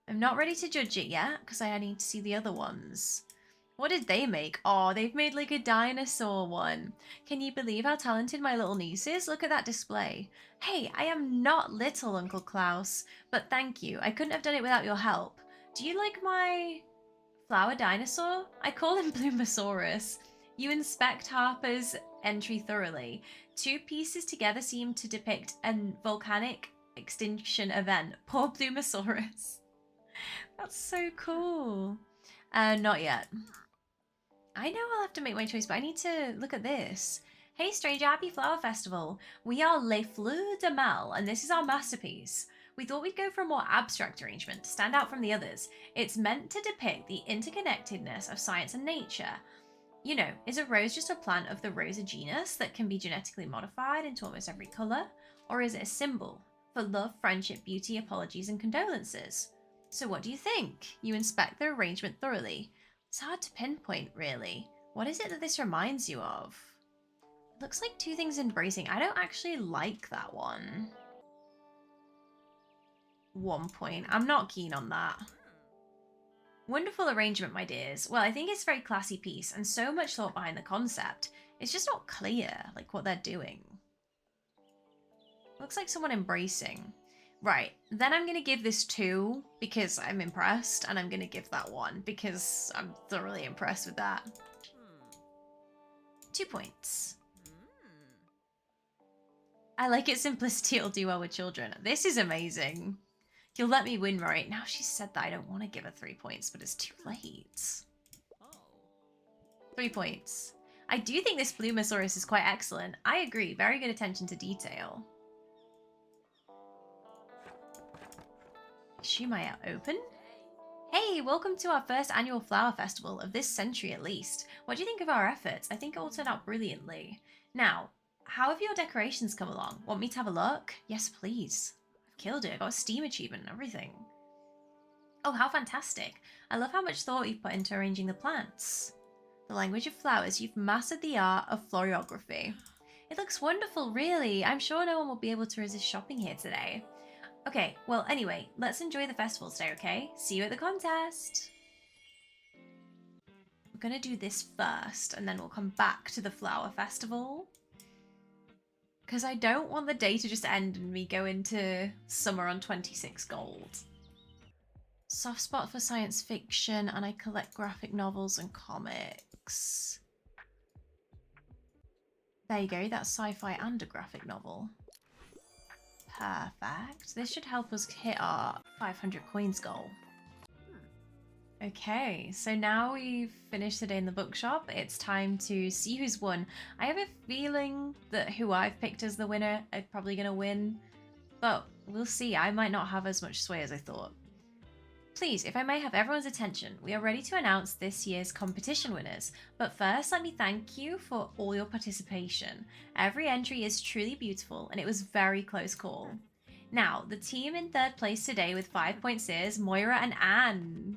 I'm not ready to judge it yet, because I need to see the other ones. What did they make? Oh, they've made like a dinosaur one. Can you believe how talented my little niece is? Look at that display. Hey, I am not little, Uncle Klaus, but thank you. I couldn't have done it without your help. Do you like my flower dinosaur? I call him Bloomosaurus. You inspect Harper's entry thoroughly. 2 pieces together seem to depict a volcanic extinction event. Poor Bloomosaurus. That's so cool. Not yet. I know I'll have to make my choice, but I need to look at this. Hey stranger, happy flower festival. We are Les Fleurs de Mal, and this is our masterpiece. We thought we'd go for a more abstract arrangement to stand out from the others. It's meant to depict the interconnectedness of science and nature. You know, is a rose just a plant of the Rosa genus that can be genetically modified into almost every colour? Or is it a symbol for love, friendship, beauty, apologies, and condolences? So what do you think? You inspect the arrangement thoroughly. It's hard to pinpoint, really. What is it that this reminds you of? It looks like 2 things embracing. I don't actually like that one. 1 point. I'm not keen on that. Wonderful arrangement, my dears. Well, I think it's a very classy piece and so much thought behind the concept. It's just not clear, like, what they're doing. Looks like someone embracing. Right, then I'm going to give this 2 because I'm impressed, and I'm going to give that 1 because I'm thoroughly impressed with that. 2 points. I like its simplicity. It'll do well with children. This is amazing. You'll let me win, right? Now she said that I don't want to give her 3 points, but it's too late. 3 points. I do think this Bloomosaurus is quite excellent. I agree. Very good attention to detail. Is she my open? Hey, welcome to our first annual flower festival of this century at least. What do you think of our efforts? I think it all turned out brilliantly. Now, how have your decorations come along? Want me to have a look? Yes, please. I've killed it. I got a Steam achievement and everything. Oh, how fantastic. I love how much thought you've put into arranging the plants. The language of flowers, you've mastered the art of florography. It looks wonderful, really. I'm sure no one will be able to resist shopping here today. Okay, well, anyway, let's enjoy the festival today, okay? See you at the contest! We're gonna do this first, and then we'll come back to the flower festival. Because I don't want the day to just end and me go into summer on 26 gold. Soft spot for science fiction, and I collect graphic novels and comics. There you go, that's sci-fi and a graphic novel. Perfect. This should help us hit our 500 coins goal. Okay, so now we've finished the day in the bookshop. It's time to see who's won. I have a feeling that who I've picked as the winner are probably going to win, but we'll see. I might not have as much sway as I thought. Please, if I may have everyone's attention, we are ready to announce this year's competition winners. But first, let me thank you for all your participation. Every entry is truly beautiful, and it was very close call. Now, the team in third place today with 5 points is Moira and Anne.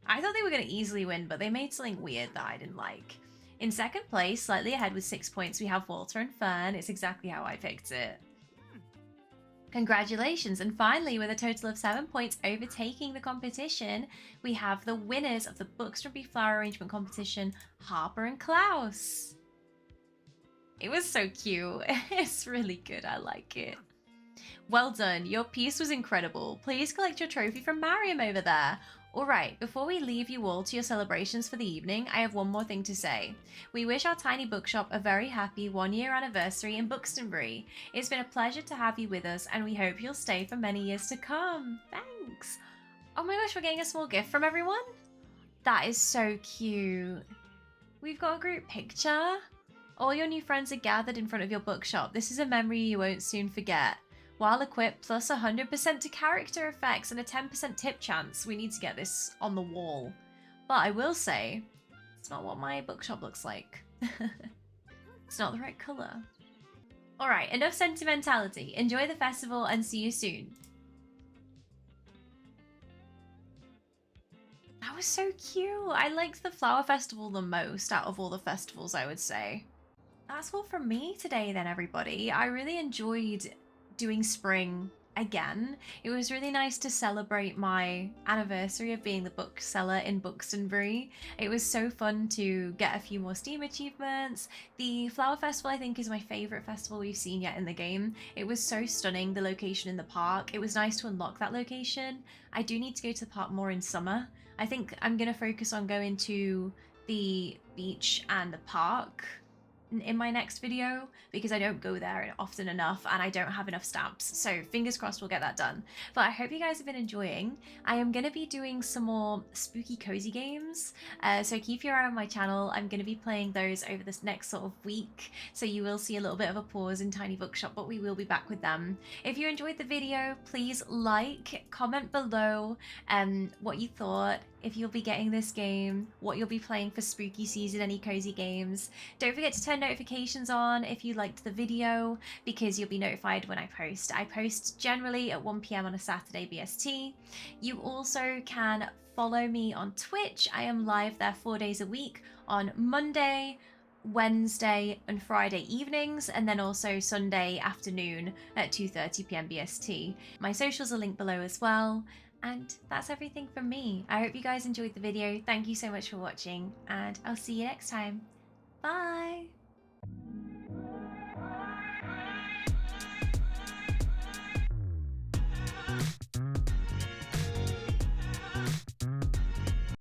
I thought they were going to easily win, but they made something weird that I didn't like. In second place, slightly ahead with 6 points, we have Walter and Fern. It's exactly how I picked it. Congratulations, and finally, with a total of 7 points overtaking the competition, we have the winners of the Bookstrom Flower Arrangement Competition, Harper and Klaus. It was so cute. It's really good. I like it. Well done. Your piece was incredible. Please collect your trophy from Mariam over there. Alright, before we leave you all to your celebrations for the evening, I have one more thing to say. We wish our Tiny Bookshop a very happy 1-year anniversary in Buxtonbury. It's been a pleasure to have you with us, and we hope you'll stay for many years to come. Thanks! Oh my gosh, we're getting a small gift from everyone? That is so cute. We've got a group picture. All your new friends are gathered in front of your bookshop. This is a memory you won't soon forget. While equipped, plus 100% to character effects and a 10% tip chance. We need to get this on the wall. But I will say, it's not what my bookshop looks like. It's not the right colour. Alright, enough sentimentality. Enjoy the festival and see you soon. That was so cute. I liked the flower festival the most out of all the festivals, I would say. That's all from me today then, everybody. I really enjoyed doing spring again. It was really nice to celebrate my anniversary of being the bookseller in Buxtonbury. It was so fun to get a few more Steam achievements. The Flower Festival, I think, is my favourite festival we've seen yet in the game. It was so stunning, the location in the park. It was nice to unlock that location. I do need to go to the park more in summer. I think I'm going to focus on going to the beach and the park in my next video because I don't go there often enough and I don't have enough stamps, so fingers crossed we'll get that done. But I hope you guys have been enjoying. I am going to be doing some more spooky cozy games, so keep your eye on my channel. I'm going to be playing those over this next sort of week, so you will see a little bit of a pause in Tiny Bookshop, but we will be back with them. If you enjoyed the video, please like, comment below what you thought, if you'll be getting this game, what you'll be playing for spooky season, any cozy games. Don't forget to turn notifications on if you liked the video, because you'll be notified when I post. I post generally at 1 PM on a Saturday BST. You also can follow me on Twitch. I am live there 4 days a week on Monday, Wednesday and Friday evenings, and then also Sunday afternoon at 2:30 PM BST. My socials are linked below as well. And that's everything from me. I hope you guys enjoyed the video. Thank you so much for watching, and I'll see you next time. Bye!